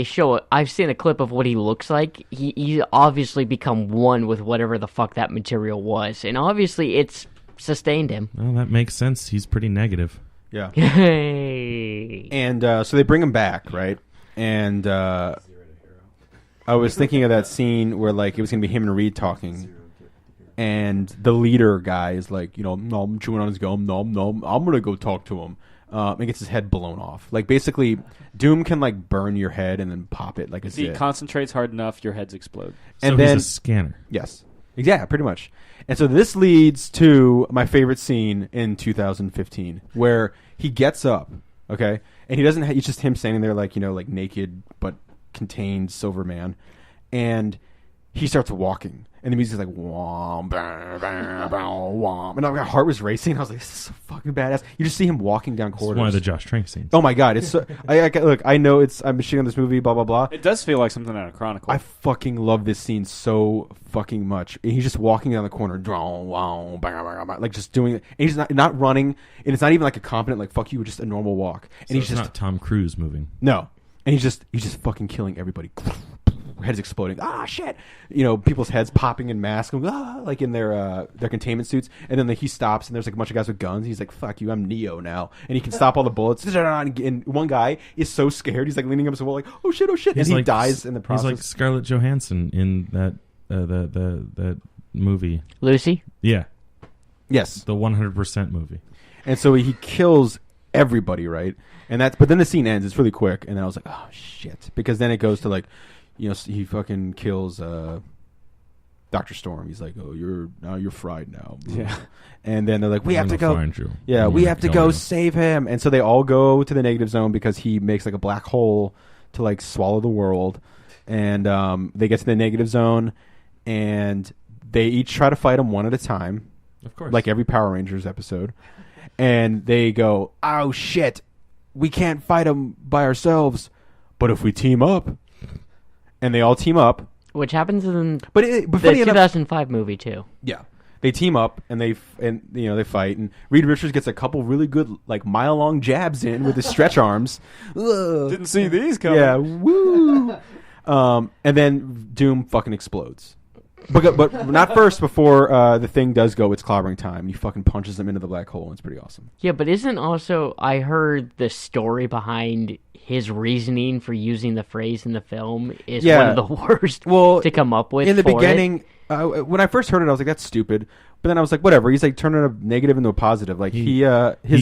Speaker 4: I've seen a clip of what he looks like. He's obviously become one with whatever the fuck that material was, and obviously it's sustained him.
Speaker 2: Well, that makes sense. He's pretty negative.
Speaker 3: Yeah.
Speaker 4: Hey.
Speaker 3: And so they bring him back, right? And I was thinking of that scene where like it was gonna be him and Reed talking, and the leader guy is like, no, I'm chewing on his gum. No, I'm gonna go talk to him. And gets his head blown off. Like basically, Doom can like burn your head and then pop it like a
Speaker 1: If he
Speaker 3: zit.
Speaker 1: concentrates hard enough, your heads explode.
Speaker 2: So
Speaker 3: And
Speaker 2: he's
Speaker 3: then
Speaker 2: a scanner.
Speaker 3: yes, yeah, pretty much. And so this leads to my favorite scene in 2015, where he gets up, okay, and he doesn't. It's just him standing there, like like naked but contained Silver Man, and he starts walking, and the music's like whom, bah, bah, bah, whom. And my heart was racing. I was like, this is so fucking badass. You just see him walking down
Speaker 2: It's
Speaker 3: corridors.
Speaker 2: one of the Josh Trank scenes.
Speaker 3: Oh my god, it's so. Look, I know I'm shitting on this movie, blah blah blah.
Speaker 1: It does feel like something out of Chronicle.
Speaker 3: I fucking love this scene so fucking much. And he's just walking down the corner, like just doing it. And he's not running, and it's not even like a confident, like fuck you, just a normal walk. And
Speaker 2: So
Speaker 3: he's
Speaker 2: it's
Speaker 3: just
Speaker 2: not Tom Cruise moving.
Speaker 3: no, and he's just fucking killing everybody. Heads exploding. Ah, shit! People's heads popping in masks, like in their containment suits. And then he stops, and there's like a bunch of guys with guns. He's like, "Fuck you, I'm Neo now," and he can stop all the bullets. And one guy is so scared, he's like leaning up against the wall, like, "Oh shit, oh shit!" And he dies in the process.
Speaker 2: He's like Scarlett Johansson in that that movie.
Speaker 4: Lucy?
Speaker 2: Yeah,
Speaker 3: yes,
Speaker 2: the 100% movie.
Speaker 3: and so he kills everybody, right? But then the scene ends. It's really quick, and then I was like, "Oh shit!" Because then it goes to like. He fucking kills Dr. Storm. He's like, "Oh, you're fried now."
Speaker 1: Yeah.
Speaker 3: And then they're like, "We have to go.
Speaker 2: Find you.
Speaker 3: Yeah,
Speaker 2: I'm
Speaker 3: we
Speaker 2: gonna
Speaker 3: have to
Speaker 2: kill
Speaker 3: go
Speaker 2: you.
Speaker 3: save him." And so they all go to the negative zone because he makes like a black hole to like swallow the world, and they get to the negative zone, and they each try to fight him one at a time,
Speaker 2: Of course.
Speaker 3: like every Power Rangers episode, and they go, "Oh shit, we can't fight him by ourselves, but if we team up," and they all team up.
Speaker 4: Which happens in
Speaker 3: But
Speaker 4: the
Speaker 3: funny enough,
Speaker 4: 2005 movie too.
Speaker 3: yeah, they team up and they fight, and Reed Richards gets a couple really good like mile-long jabs in with his stretch arms. Ugh.
Speaker 1: Didn't see these coming.
Speaker 3: Yeah, woo. And then Doom fucking explodes. But not first before the thing does go. It's clobbering time. He fucking punches him into the black hole. And it's pretty awesome.
Speaker 4: Yeah, but isn't also I heard the story behind his reasoning for using the phrase in the film is one of the worst to come up with.
Speaker 3: In the
Speaker 4: for
Speaker 3: beginning, when I first heard it, I was like, "That's stupid." But then I was like, "Whatever." He's like turning a negative into a positive. Like
Speaker 2: he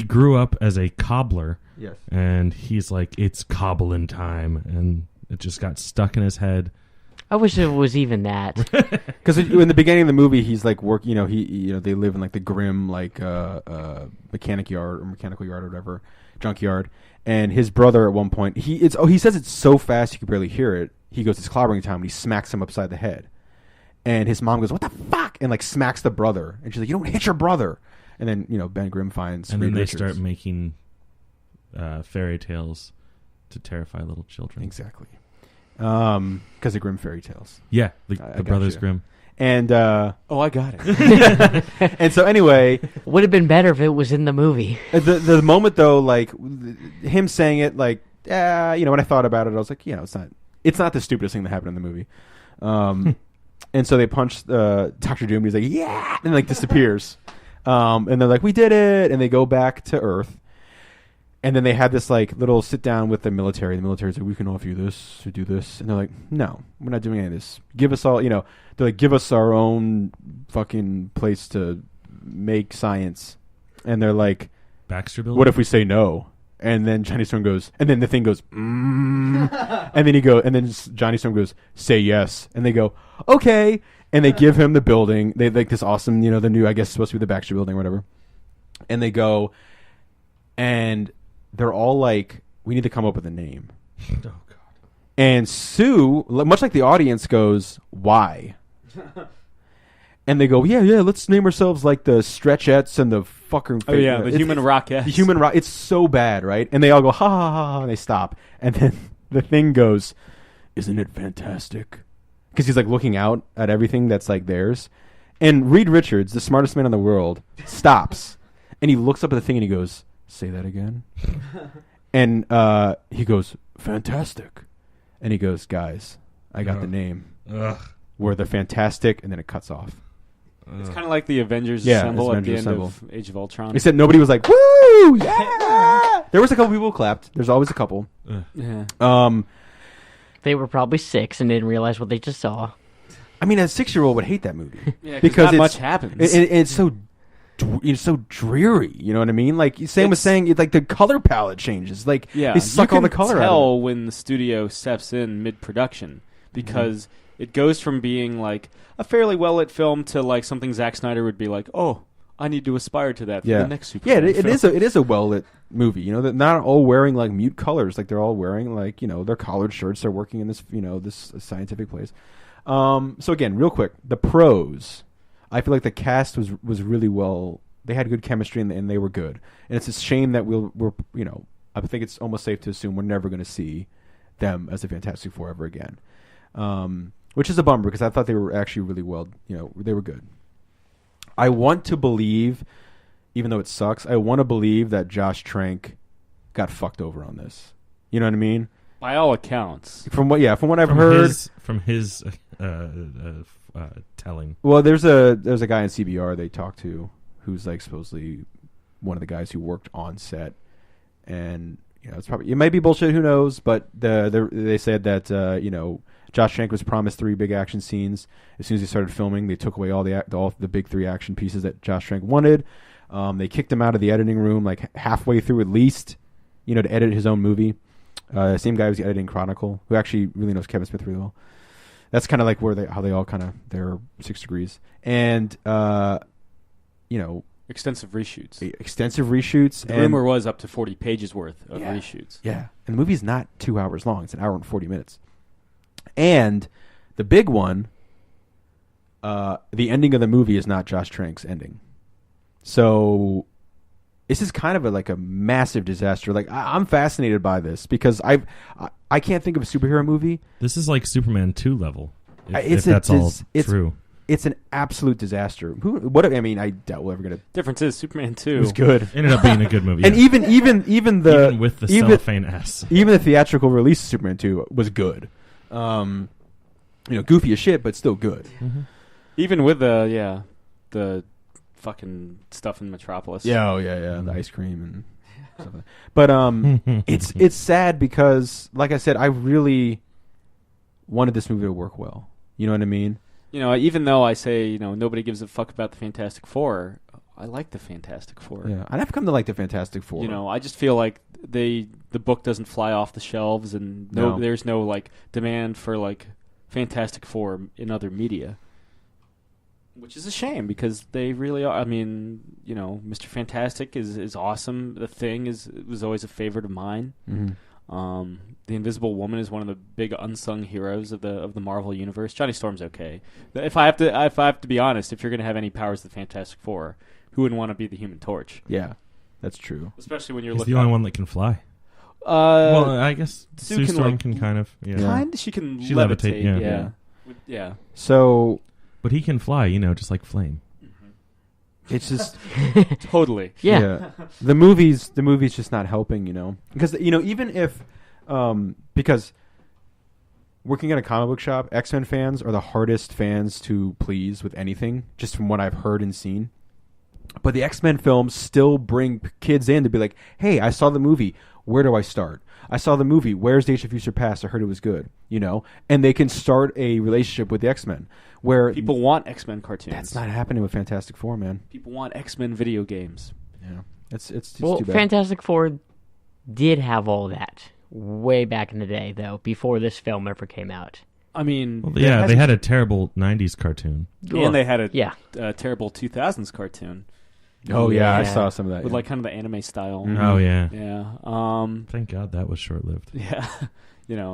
Speaker 2: grew up as a cobbler.
Speaker 3: Yes.
Speaker 2: And he's like, "It's cobbling time," and it just got stuck in his head.
Speaker 4: I wish it was even that.
Speaker 3: Because in the beginning of the movie, he's like they live in like the grim mechanical yard or whatever, junkyard. And his brother at one point he says it's so fast you can barely hear it. He goes, "It's clobbering time," and he smacks him upside the head. And his mom goes, "What the fuck?" and like smacks the brother. And she's like, "You don't hit your brother." And then Ben Grimm finds
Speaker 2: and
Speaker 3: Reed
Speaker 2: then they
Speaker 3: Richards.
Speaker 2: start making fairy tales to terrify little children.
Speaker 3: Exactly. Because of Grimm fairy tales.
Speaker 2: Yeah, the
Speaker 3: got
Speaker 2: Brothers
Speaker 3: you.
Speaker 2: Grimm.
Speaker 3: And
Speaker 1: Oh, I got it.
Speaker 3: and so anyway,
Speaker 4: Would have been better if it was in the movie.
Speaker 3: the moment though, like him saying it, like when I thought about it, I was like, it's not the stupidest thing that happened in the movie. And so they punch Dr. Doom, and he's like, "Yeah," and like disappears. And they're like, "We did it," and they go back to Earth. And then they had this like little sit down with the military. The military's like, "We can offer you this to do this," and they're like, "No, we're not doing any of this. Give us all, they're like, give us our own fucking place to make science." And they're like,
Speaker 2: Baxter Building.
Speaker 3: "What if we say no?" And then Johnny Storm goes, and then the thing goes, and then Johnny Storm goes, "Say yes," and they go, "Okay," and they give him the building. They like this awesome, the new, I guess, supposed to be the Baxter Building or whatever, and they go, and they're all like, "We need to come up with a name."
Speaker 2: Oh God.
Speaker 3: And Sue, much like the audience, goes, "Why?" And they go, yeah, let's name ourselves like the Stretchettes and the fucking...
Speaker 1: Oh, yeah, the Human Rockettes.
Speaker 3: The Human Rock... It's so bad, right? And they all go, ha, ha, ha, ha, and they stop. And then the thing goes, "Isn't it fantastic?" Because he's like looking out at everything that's like theirs. And Reed Richards, the smartest man in the world, stops. And he looks up at the thing and he goes, "Say that again." And he goes, "Fantastic." And he goes, "Guys, I got the name.
Speaker 2: Ugh.
Speaker 3: We're the Fantastic," and then it cuts off.
Speaker 1: It's kind of like the Avengers
Speaker 3: Yeah,
Speaker 1: Assemble
Speaker 3: it's
Speaker 1: at the
Speaker 3: Avengers
Speaker 1: end
Speaker 3: Assemble.
Speaker 1: of Age of Ultron.
Speaker 3: He said nobody was like, "Woo! Yeah!" There was a couple people who clapped. There's always a couple.
Speaker 1: Yeah.
Speaker 4: They were probably 6 and didn't realize what they just saw.
Speaker 3: I mean, a 6-year-old would hate that movie.
Speaker 1: Yeah,
Speaker 3: because
Speaker 1: not
Speaker 3: it's-
Speaker 1: much happens.
Speaker 3: It's so... It's so dreary, you know what I mean? Like Sam was saying, it's like the color palette changes. Like
Speaker 1: Yeah,
Speaker 3: they suck
Speaker 1: you
Speaker 3: all the
Speaker 1: can
Speaker 3: color out.
Speaker 1: tell
Speaker 3: Of it.
Speaker 1: when the studio steps in mid-production because it goes from being like a fairly well-lit film to like something Zack Snyder would be like, "Oh, I need to aspire to that for the next Superman
Speaker 3: it
Speaker 1: film."
Speaker 3: is a well lit movie. You know, they're not all wearing like mute colors. Like they're all wearing like their collared shirts. They're working in this this scientific place. So again, real quick, the pros. I feel like the cast was really well. They had good chemistry and they were good. And it's a shame that we're I think it's almost safe to assume we're never going to see them as the Fantastic Four ever again. Which is a bummer because I thought they were actually really well. They were good. I want to believe, even though it sucks, I want to believe that Josh Trank got fucked over on this. You know what I mean?
Speaker 1: By all accounts.
Speaker 3: From what I've heard,
Speaker 2: from his telling.
Speaker 3: well, there's a guy in CBR they talked to who's like supposedly one of the guys who worked on set, and it might be bullshit. Who knows? But they said that Josh Trank was promised 3 big action scenes. As soon as he started filming, they took away all the big 3 action pieces that Josh Trank wanted. They kicked him out of the editing room like halfway through at least, to edit his own movie. Same guy who's editing Chronicle, who actually really knows Kevin Smith really well. That's kind of like how they all kind of, they're 6 degrees. And,
Speaker 1: Extensive reshoots.
Speaker 3: extensive reshoots.
Speaker 1: The
Speaker 3: and
Speaker 1: rumor was up to 40 pages worth of
Speaker 3: Yeah.
Speaker 1: reshoots.
Speaker 3: Yeah, and the movie's not 2 hours long; it's an hour and 40 minutes. And the big one, the ending of the movie is not Josh Trank's ending. So this is kind of like a massive disaster. Like I'm fascinated by this because I can't think of a superhero movie.
Speaker 2: This is like Superman 2 level.
Speaker 3: It's
Speaker 2: If that's all
Speaker 3: it's
Speaker 2: true.
Speaker 3: It's an absolute disaster. I mean, I doubt we're ever gonna.
Speaker 1: Difference is Superman 2.
Speaker 3: It was good,
Speaker 2: Ended up being a good movie.
Speaker 3: and
Speaker 2: yeah.
Speaker 3: even the
Speaker 2: Even with the cellophane S.
Speaker 3: even the theatrical release of Superman 2 was good. Goofy as shit, but still good.
Speaker 1: Even with the fucking stuff in Metropolis.
Speaker 3: Yeah, the ice cream and stuff like that. But it's sad because, like I said, I really wanted this movie to work well. You know what I mean?
Speaker 1: Even though I say, nobody gives a fuck about the Fantastic Four, I like the Fantastic Four.
Speaker 3: Yeah, and I've come to like the Fantastic Four.
Speaker 1: I just feel like the book doesn't fly off the shelves, and there's no like demand for like Fantastic Four in other media, which is a shame because they really are. I mean, Mr. Fantastic is awesome. The Thing was always a favorite of mine.
Speaker 3: Mm-hmm.
Speaker 1: The Invisible Woman is one of the big unsung heroes of the Marvel universe. Johnny Storm's okay. If I have to be honest, if you're going to have any powers of the Fantastic Four, who wouldn't want to be the Human Torch?
Speaker 3: Yeah, that's true.
Speaker 1: Especially when you're
Speaker 2: He's
Speaker 1: looking.
Speaker 2: the only one that can fly.
Speaker 1: Well,
Speaker 2: I guess Sue
Speaker 1: can,
Speaker 2: Storm
Speaker 1: like,
Speaker 2: can kind of. Yeah.
Speaker 1: Kind. She can
Speaker 2: She
Speaker 1: levitate.
Speaker 2: levitate,
Speaker 1: Yeah.
Speaker 3: So
Speaker 2: But he can fly, just like Flame.
Speaker 3: it's just
Speaker 1: Totally.
Speaker 4: Yeah.
Speaker 3: the movie's just not helping. Because even if because working at a comic book shop, X-Men fans are the hardest fans to please with anything, just from what I've heard and seen. But the X-Men films still bring kids in to be like, hey, I saw the movie. Where do I start? I saw the movie. Where's Days of Future Past? I heard it was good. And they can start a relationship with the X-Men. Where
Speaker 1: People want X-Men cartoons.
Speaker 3: that's not happening with Fantastic Four, man.
Speaker 1: People want X-Men video games.
Speaker 3: Yeah, it's just
Speaker 4: Well,
Speaker 3: too bad.
Speaker 4: Fantastic Four did have all that way back in the day, though, before this film ever came out.
Speaker 1: I mean,
Speaker 2: Well, yeah, they had a terrible 90s cartoon.
Speaker 1: and they had a
Speaker 4: Yeah.
Speaker 1: terrible 2000s cartoon
Speaker 3: Oh yeah, I
Speaker 4: Yeah.
Speaker 3: saw some of that.
Speaker 1: with
Speaker 3: yeah.
Speaker 1: like kind of the anime style.
Speaker 3: Mhm.
Speaker 2: Oh, yeah.
Speaker 1: Yeah.
Speaker 2: Thank God that was short-lived.
Speaker 1: Yeah.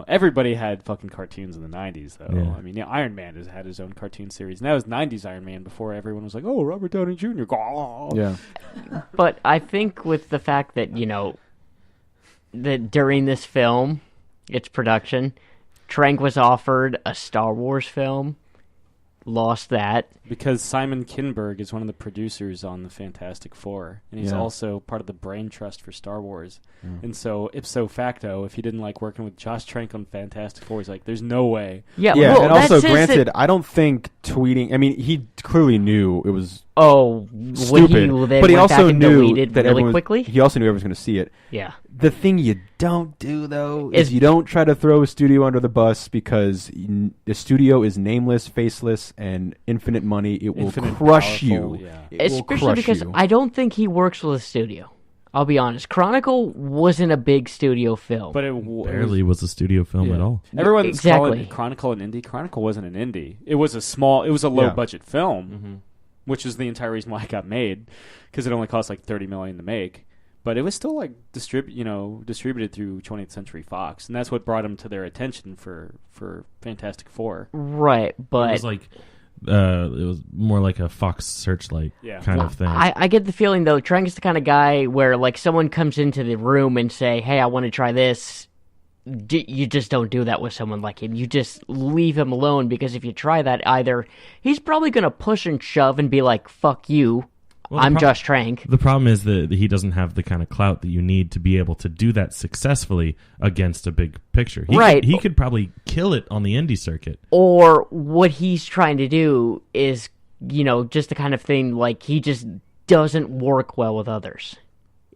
Speaker 1: Everybody had fucking cartoons in the 90s, though.
Speaker 2: Yeah.
Speaker 1: I mean, Iron Man has had his own cartoon series. And that was 90s Iron Man before everyone was like, oh, Robert Downey Jr.
Speaker 3: Yeah.
Speaker 4: But I think with the fact that, that during this film, its production, Trank was offered a Star Wars film, lost that.
Speaker 1: Because Simon Kinberg is one of the producers on the Fantastic Four, and he's
Speaker 3: Yeah.
Speaker 1: also part of the brain trust for Star Wars. And so, ipso facto, if he didn't like working with Josh Trank on Fantastic Four, he's like, there's no way.
Speaker 4: Yeah,
Speaker 3: Yeah,
Speaker 4: well,
Speaker 3: and
Speaker 4: that
Speaker 3: also,
Speaker 4: says
Speaker 3: granted,
Speaker 4: that-
Speaker 3: I don't think tweeting. I mean, he clearly knew it was
Speaker 4: when
Speaker 3: stupid,
Speaker 4: he then
Speaker 3: but he
Speaker 4: went back
Speaker 3: also
Speaker 4: and
Speaker 3: knew
Speaker 4: deleted
Speaker 3: that
Speaker 4: really
Speaker 3: everyone.
Speaker 4: quickly.
Speaker 3: He also knew everyone was going to see it.
Speaker 4: Yeah.
Speaker 3: The thing you don't do though is
Speaker 4: Is-
Speaker 3: you don't try to throw a studio under the bus because the studio is nameless, faceless, and infinite money. It will
Speaker 1: Infinite
Speaker 3: crush
Speaker 1: powerful,
Speaker 3: you.
Speaker 1: yeah.
Speaker 3: It will
Speaker 4: Especially
Speaker 3: crush
Speaker 4: because
Speaker 3: you.
Speaker 4: I don't think he works with a studio. I'll be honest. Chronicle wasn't a big studio film.
Speaker 1: But it
Speaker 2: Barely was a studio film
Speaker 1: yeah.
Speaker 2: at all.
Speaker 1: Everyone's
Speaker 4: Exactly.
Speaker 1: calling Chronicle an indie. Chronicle wasn't an indie. It was a low
Speaker 3: Yeah.
Speaker 1: budget film, which is the entire reason why it got made, because it only cost like $30 million to make. But it was still like distributed through 20th Century Fox, and that's what brought them to their attention for Fantastic Four.
Speaker 4: right, but
Speaker 2: It was like it was more like a Fox Searchlight
Speaker 1: Yeah.
Speaker 2: kind of thing.
Speaker 4: I get the feeling though, Trank is the kind of guy where like someone comes into the room and say, "Hey, I want to try this." You just don't do that with someone like him. You just leave him alone because if you try that, either he's probably gonna push and shove and be like, "Fuck you,
Speaker 2: Well, the
Speaker 4: I'm
Speaker 2: pro-
Speaker 4: Josh Trank."
Speaker 2: The problem is that he doesn't have the kind of clout that you need to be able to do that successfully against a big picture.
Speaker 4: Right.
Speaker 2: He could probably kill it on the indie circuit.
Speaker 4: Or what he's trying to do is, just the kind of thing like he just doesn't work well with others,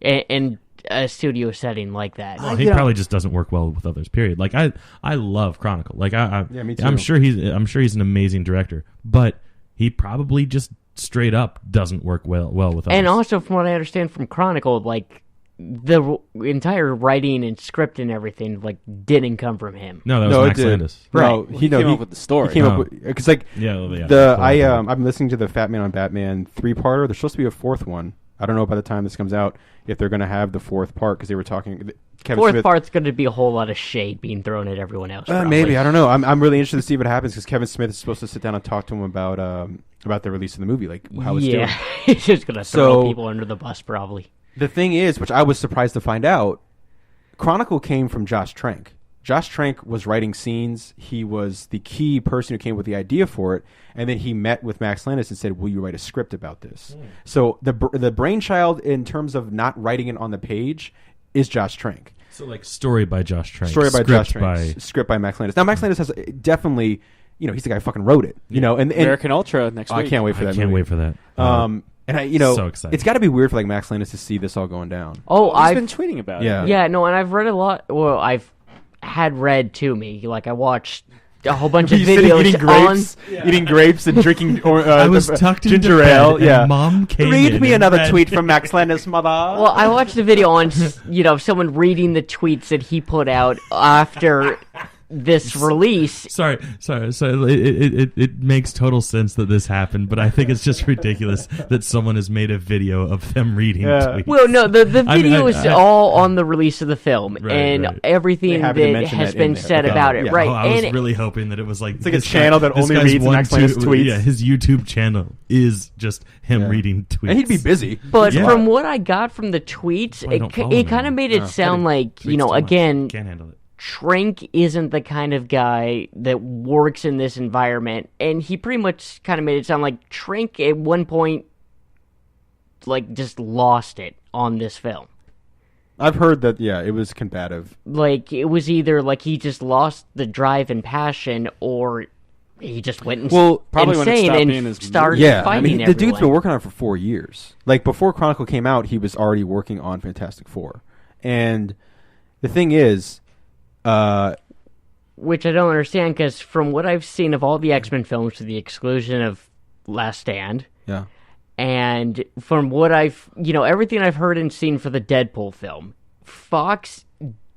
Speaker 4: in a studio setting like that.
Speaker 2: Well, he probably just doesn't work well with others. Period. Like I love Chronicle. Like
Speaker 3: Yeah, me too.
Speaker 2: I'm sure he's an amazing director, but he probably just straight up doesn't work well with others.
Speaker 4: And also, from what I understand from Chronicle, like the entire writing and script and everything like didn't come from him.
Speaker 2: No, that was
Speaker 3: No, it
Speaker 2: Max
Speaker 3: did.
Speaker 2: Landis.
Speaker 3: No,
Speaker 1: Well, he came up with the story.
Speaker 3: He came up
Speaker 2: Oh.
Speaker 3: with because like
Speaker 2: Yeah.
Speaker 3: I'm listening to the Fat Man on Batman 3-parter. There's supposed to be a fourth one. I don't know by the time this comes out if they're going to have the fourth part because they were talking. Kevin
Speaker 4: Fourth
Speaker 3: Smith,
Speaker 4: part's going to be a whole lot of shade being thrown at everyone else. Probably.
Speaker 3: maybe I don't know. I'm really interested to see what happens because Kevin Smith is supposed to sit down and talk to him about the release of the movie, like how it's doing.
Speaker 4: Yeah, he's just going to throw
Speaker 3: So-
Speaker 4: people under the bus, probably.
Speaker 3: The thing is, which I was surprised to find out, Chronicle came from Josh Trank. Josh Trank was writing scenes. He was the key person who came with the idea for it, and then he met with Max Landis and said, "Will you write a script about this?" So the brainchild in terms of not writing it on the page is Josh Trank.
Speaker 2: So like story by Josh Trank.
Speaker 3: Story by
Speaker 2: script
Speaker 3: Josh Trank.
Speaker 2: by
Speaker 3: Script by Max Landis. Now Max Landis has definitely, he's the guy who fucking wrote it. And
Speaker 1: American Ultra next
Speaker 3: I
Speaker 1: week.
Speaker 3: can't wait for
Speaker 2: I
Speaker 3: that.
Speaker 2: can't
Speaker 3: movie.
Speaker 2: wait for that.
Speaker 3: And I,
Speaker 2: so excited.
Speaker 3: it's got to be weird for like Max Landis to see this all going down.
Speaker 4: Oh,
Speaker 1: He's
Speaker 4: I've
Speaker 1: been tweeting about
Speaker 3: Yeah.
Speaker 1: it.
Speaker 4: yeah, no, and I've read a lot. Well, I've had read to me. Like I watched a whole bunch of
Speaker 3: He's sitting
Speaker 4: videos
Speaker 3: eating grapes and drinking
Speaker 2: I was tucked into
Speaker 3: ginger
Speaker 2: bed,
Speaker 3: ale.
Speaker 2: and
Speaker 3: Yeah,
Speaker 2: Mom came
Speaker 3: read
Speaker 2: in
Speaker 3: me
Speaker 2: and
Speaker 3: another
Speaker 2: read-
Speaker 3: tweet from Max Landis, mother.
Speaker 4: Well, I watched a video on, someone reading the tweets that he put out after this release.
Speaker 2: Sorry. So it makes total sense that this happened, but I think it's just ridiculous that someone has made a video of them reading tweets.
Speaker 4: Well, no, the
Speaker 2: I mean,
Speaker 4: video is all on the release of the film,
Speaker 2: Right,
Speaker 4: and
Speaker 2: right.
Speaker 4: everything
Speaker 3: They happen to
Speaker 4: that
Speaker 3: mention
Speaker 4: has
Speaker 3: that in
Speaker 4: been
Speaker 3: there.
Speaker 4: said
Speaker 3: Okay.
Speaker 4: about it,
Speaker 3: Yeah.
Speaker 4: right?
Speaker 2: Oh, I was
Speaker 4: and
Speaker 2: really hoping that it was like
Speaker 3: like a channel that only reads Max Landis tweets.
Speaker 2: Yeah, his YouTube channel is just him reading tweets.
Speaker 3: And he'd be busy.
Speaker 4: But
Speaker 2: Yeah.
Speaker 4: from what I got from the tweets,
Speaker 2: I don't follow
Speaker 4: it
Speaker 2: him
Speaker 4: kind of
Speaker 2: anymore.
Speaker 4: made it sound like,
Speaker 2: Tweets too much.
Speaker 4: again,
Speaker 2: Can't handle it.
Speaker 4: Trank isn't the kind of guy that works in this environment, and he pretty much kind of made it sound like Trank at one point, like, just lost it on this film.
Speaker 3: I've heard that. Yeah, it was combative.
Speaker 4: Like, it was either like he just lost the drive and passion, or he just went
Speaker 1: probably when it
Speaker 4: insane
Speaker 1: stopped
Speaker 4: and
Speaker 1: being his
Speaker 4: started
Speaker 3: Yeah, I
Speaker 4: fighting
Speaker 3: mean, the dude's been
Speaker 4: everyone.
Speaker 3: working on it for 4 years. Like before Chronicle came out, he was already working on Fantastic Four. And the thing is,
Speaker 4: Which I don't understand, because from what I've seen of all the X-Men films, to the exclusion of Last Stand,
Speaker 3: yeah,
Speaker 4: and from what I've, everything I've heard and seen for the Deadpool film, Fox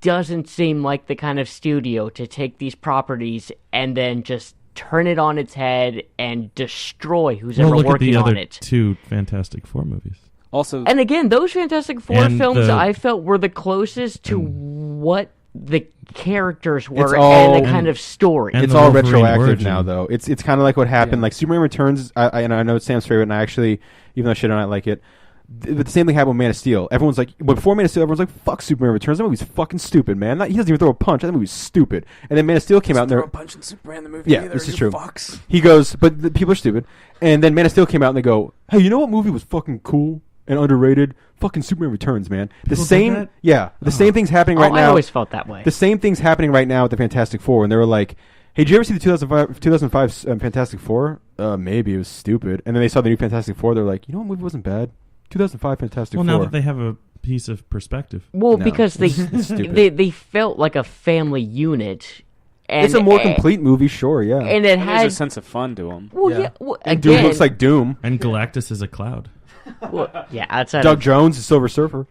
Speaker 4: doesn't seem like the kind of studio to take these properties and then just turn it on its head and destroy who's ever
Speaker 2: look at
Speaker 4: working
Speaker 2: the
Speaker 4: on
Speaker 2: other
Speaker 4: it.
Speaker 2: two Fantastic Four movies.
Speaker 1: Also,
Speaker 4: And again, those Fantastic Four
Speaker 2: And
Speaker 4: films
Speaker 2: the-
Speaker 4: I felt were the closest to what the characters were
Speaker 3: It's all-
Speaker 4: and the kind of story.
Speaker 2: and
Speaker 3: it's
Speaker 2: the
Speaker 3: all
Speaker 2: Wolverine
Speaker 3: retroactive
Speaker 2: origin.
Speaker 3: now, though. It's kind of like what happened. Like Superman Returns, and I know it's Sam's favorite, and I actually, even though shit I don't like it, but the same thing happened with Man of Steel. Everyone's like, before Man of Steel, everyone's like, "Fuck Superman Returns." That movie's fucking stupid, man. He doesn't even throw a punch. That movie's stupid. And then Man of Steel came out, and
Speaker 1: throw
Speaker 3: they're
Speaker 1: a punch in Superman the movie.
Speaker 3: Yeah,
Speaker 1: either,
Speaker 3: this is
Speaker 1: you
Speaker 3: true.
Speaker 1: Fucks.
Speaker 3: He goes, but the people are stupid. And then Man of Steel came out and they go, "Hey, you know what movie was fucking cool and underrated? Fucking Superman Returns, man." The
Speaker 2: People said
Speaker 3: same,
Speaker 2: that?
Speaker 3: yeah, the same thing's happening right
Speaker 4: I
Speaker 3: now.
Speaker 4: always felt that way.
Speaker 3: The same thing's happening right now with the Fantastic Four, and they were like, "Hey, did you ever see the 2005 Fantastic Four? Maybe it was stupid." And then they saw the new Fantastic Four. They're like, "You know what movie wasn't bad? 2005 Fantastic
Speaker 2: Well,
Speaker 3: Four."
Speaker 2: now that they have a piece of perspective.
Speaker 4: Well,
Speaker 3: No,
Speaker 4: because they
Speaker 3: it's stupid.
Speaker 4: they felt like a family unit. And,
Speaker 3: it's a more complete movie, sure, yeah.
Speaker 4: and it
Speaker 1: And
Speaker 4: had
Speaker 1: there's a sense of fun to him.
Speaker 4: well,
Speaker 3: Yeah.
Speaker 4: yeah, well,
Speaker 3: And
Speaker 4: again,
Speaker 3: Doom looks like Doom.
Speaker 2: And Galactus is a cloud.
Speaker 4: yeah, outside
Speaker 3: Doug
Speaker 4: of,
Speaker 3: Jones is Silver Surfer.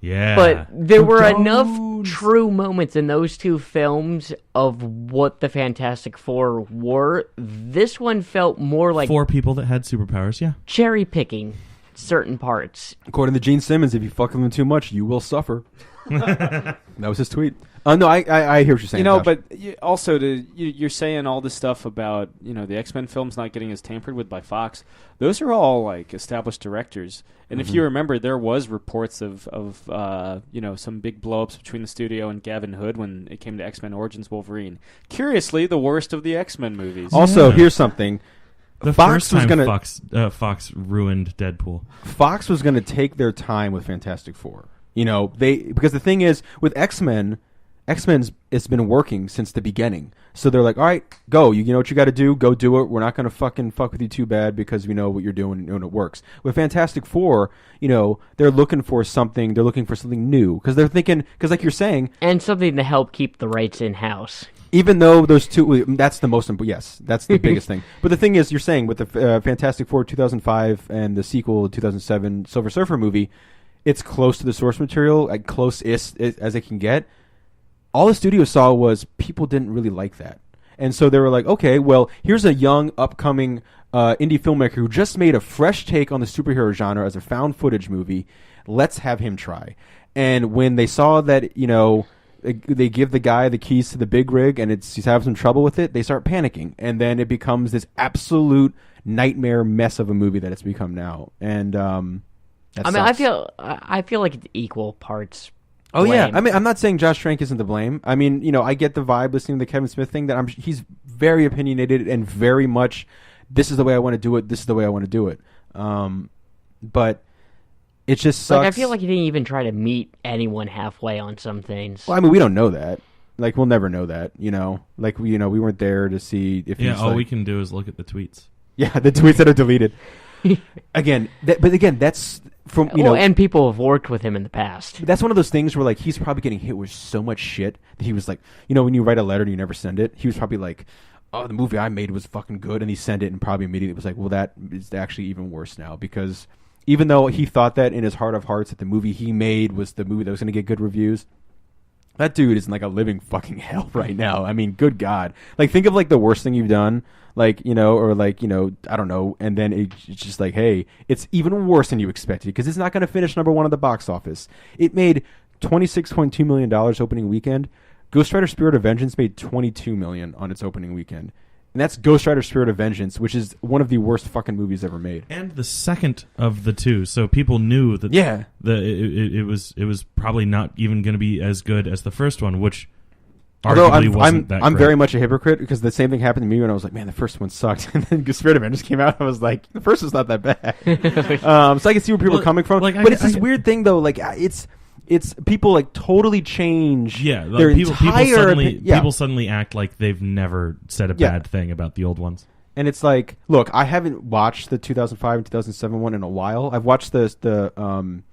Speaker 2: Yeah.
Speaker 4: but there were enough
Speaker 2: Jones.
Speaker 4: true moments in those two films of what the Fantastic Four were. This one felt more like
Speaker 2: Four people that had superpowers, yeah.
Speaker 4: cherry picking certain parts.
Speaker 3: According to Gene Simmons, if you fuck with them too much, you will suffer. That was his tweet. No, I hear what you're saying. Josh.
Speaker 1: But also you're saying all this stuff about the X-Men films not getting as tampered with by Fox. Those are all like established directors, and if you remember, there was reports of some big blowups between the studio and Gavin Hood when it came to X-Men Origins Wolverine. Curiously, the worst of the X-Men movies.
Speaker 3: Also,
Speaker 2: Yeah.
Speaker 3: here's something.
Speaker 2: The
Speaker 3: Fox
Speaker 2: first
Speaker 3: was
Speaker 2: time
Speaker 3: gonna
Speaker 2: Fox ruined Deadpool.
Speaker 3: Fox was going to take their time with Fantastic Four. Because the thing is with X-Men's it's been working since the beginning. So they're like, "All right, go. You know what you got to do. Go do it. We're not going to fucking fuck with you too bad because we know what you're doing and it works." With Fantastic Four, they're looking for something. They're looking for something new because they're thinking like you're saying,
Speaker 4: And something to help keep the rights in house.
Speaker 3: even though those two, that's the most important. Yes, that's the biggest thing. But the thing is, you're saying with the Fantastic Four 2005 and the sequel 2007 Silver Surfer movie, it's close to the source material, like close-ist as it can get. All the studio saw was people didn't really like that. And so they were like, okay, well, here's a young, upcoming indie filmmaker who just made a fresh take on the superhero genre as a found footage movie. Let's have him try. And when they saw that, you know, they give the guy the keys to the big rig and he's having some trouble with it, they start panicking. And then it becomes this absolute nightmare mess of a movie that it's become now. And that sucks.
Speaker 4: I feel like it's equal parts.
Speaker 3: Oh
Speaker 4: blame.
Speaker 3: yeah, I mean, I'm not saying Josh Trank isn't to blame. I mean, you know, I get the vibe listening to the Kevin Smith thing that he's very opinionated and very much, this is the way I want to do it. This is the way I want to do it. But it just sucks.
Speaker 4: Like, I feel like he didn't even try to meet anyone halfway on some things.
Speaker 3: Well, I mean, we don't know that. Like, we'll never know that. You know, like we weren't there to see if.
Speaker 2: Yeah,
Speaker 3: he's
Speaker 2: all
Speaker 3: like,
Speaker 2: we can do is look at the tweets.
Speaker 3: Yeah, the tweets that are deleted. Again, that's from
Speaker 4: and people have worked with him in the past.
Speaker 3: That's one of those things where like he's probably getting hit with so much shit that he was like, you know, when you write a letter and you never send it, he was probably like, oh, the movie I made was fucking good, and he sent it and probably immediately was like, well, that is actually even worse now, because even though he thought that in his heart of hearts that the movie he made was the movie that was going to get good reviews, that dude is in like a living fucking hell right now. I mean, good God. Like, think of like the worst thing you've done, like, you know, or like, you know, I don't know. And then it's just like, hey, it's even worse than you expected because it's not going to finish number one at the box office. It made $26.2 million opening weekend. Ghost Rider Spirit of Vengeance made $22 million on its opening weekend. And that's Ghost Rider Spirit of Vengeance, which is one of the worst fucking movies ever made.
Speaker 2: And the second of the two, so people knew that it was probably not even going to be as good as the first one, which arguably wasn't that
Speaker 3: I'm
Speaker 2: great.
Speaker 3: very much a hypocrite because the same thing happened to me when I was like, man, the first one sucked. And then Spirit of Vengeance came out, I was like, the first one's not that bad. So I can see where people are coming from.
Speaker 2: Like,
Speaker 3: but it's this weird thing, though, like, it's people like totally change their entire
Speaker 2: people suddenly act like they've never said a bad thing about the old ones.
Speaker 3: And it's like, look, I haven't watched the 2005 and 2007 one in a while. I've watched the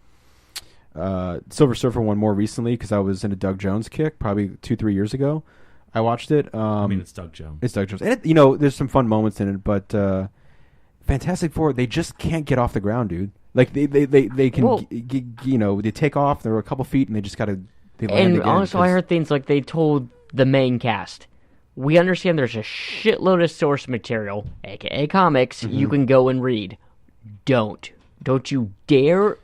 Speaker 3: Silver Surfer one more recently because I was in a Doug Jones kick probably 2-3 years ago. I watched it.
Speaker 2: I mean, it's Doug Jones.
Speaker 3: It's Doug Jones. And, you know, there's some fun moments in it, but Fantastic Four, they just can't get off the ground, dude. Like, they can, you know, they take off, they're a couple feet, and they just got to land
Speaker 4: and
Speaker 3: again.
Speaker 4: also, I heard things like they told the main cast, we understand there's a shitload of source material, a.k.a. comics, you can go and read. Don't you dare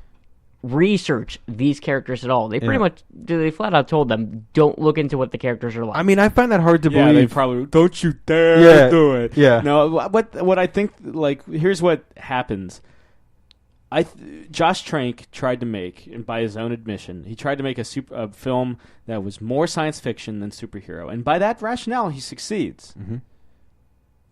Speaker 4: research these characters at all. They pretty much, they flat out told them, don't look into what the characters are like.
Speaker 3: I mean, I find that hard to believe.
Speaker 1: They probably, don't you dare do it.
Speaker 3: Yeah.
Speaker 1: No, what I think, like, here's what happens. Josh Trank tried to make, and by his own admission, he tried to make a film that was more science fiction than superhero. And by that rationale, he succeeds. Mm-hmm.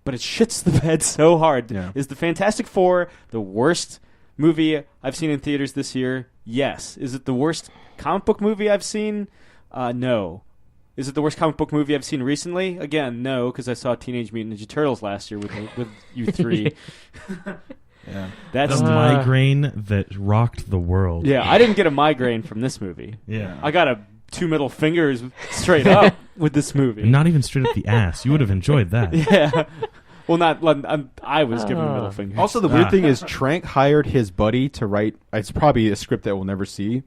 Speaker 1: But it shits the bed so hard.
Speaker 3: Yeah.
Speaker 1: Is the Fantastic Four the worst movie I've seen in theaters this year? Yes. Is it the worst comic book movie I've seen? No. Is it the worst comic book movie I've seen recently? Again, no, because I saw Teenage Mutant Ninja Turtles last year with you three.
Speaker 3: Yeah,
Speaker 2: that's the migraine that rocked the world.
Speaker 1: Yeah, I didn't get a migraine from this movie.
Speaker 2: Yeah,
Speaker 1: I got 2 middle fingers straight up with this movie.
Speaker 2: And not even straight up the ass. You would have enjoyed that.
Speaker 1: Yeah. Well, I was given middle fingers.
Speaker 3: Also, the weird thing is Trank hired his buddy to write. It's probably a script that we'll never see.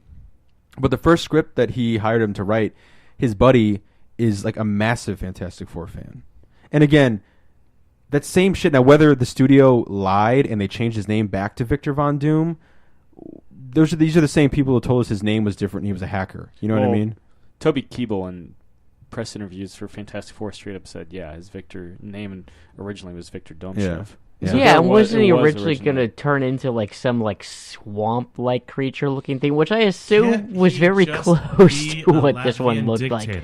Speaker 3: But the first script that he hired him to write, his buddy is like a massive Fantastic Four fan. And again, that same shit. Now, whether the studio lied and they changed his name back to Victor Von Doom, these are the same people who told us his name was different and he was a hacker. You know what I mean?
Speaker 1: Toby Kebbell in press interviews for Fantastic Four straight up said, his Victor name originally was Victor Domshev.
Speaker 4: Yeah, and wasn't he originally going to turn into like some like swamp-like creature-looking thing, which I assume was very close to what this one looked like.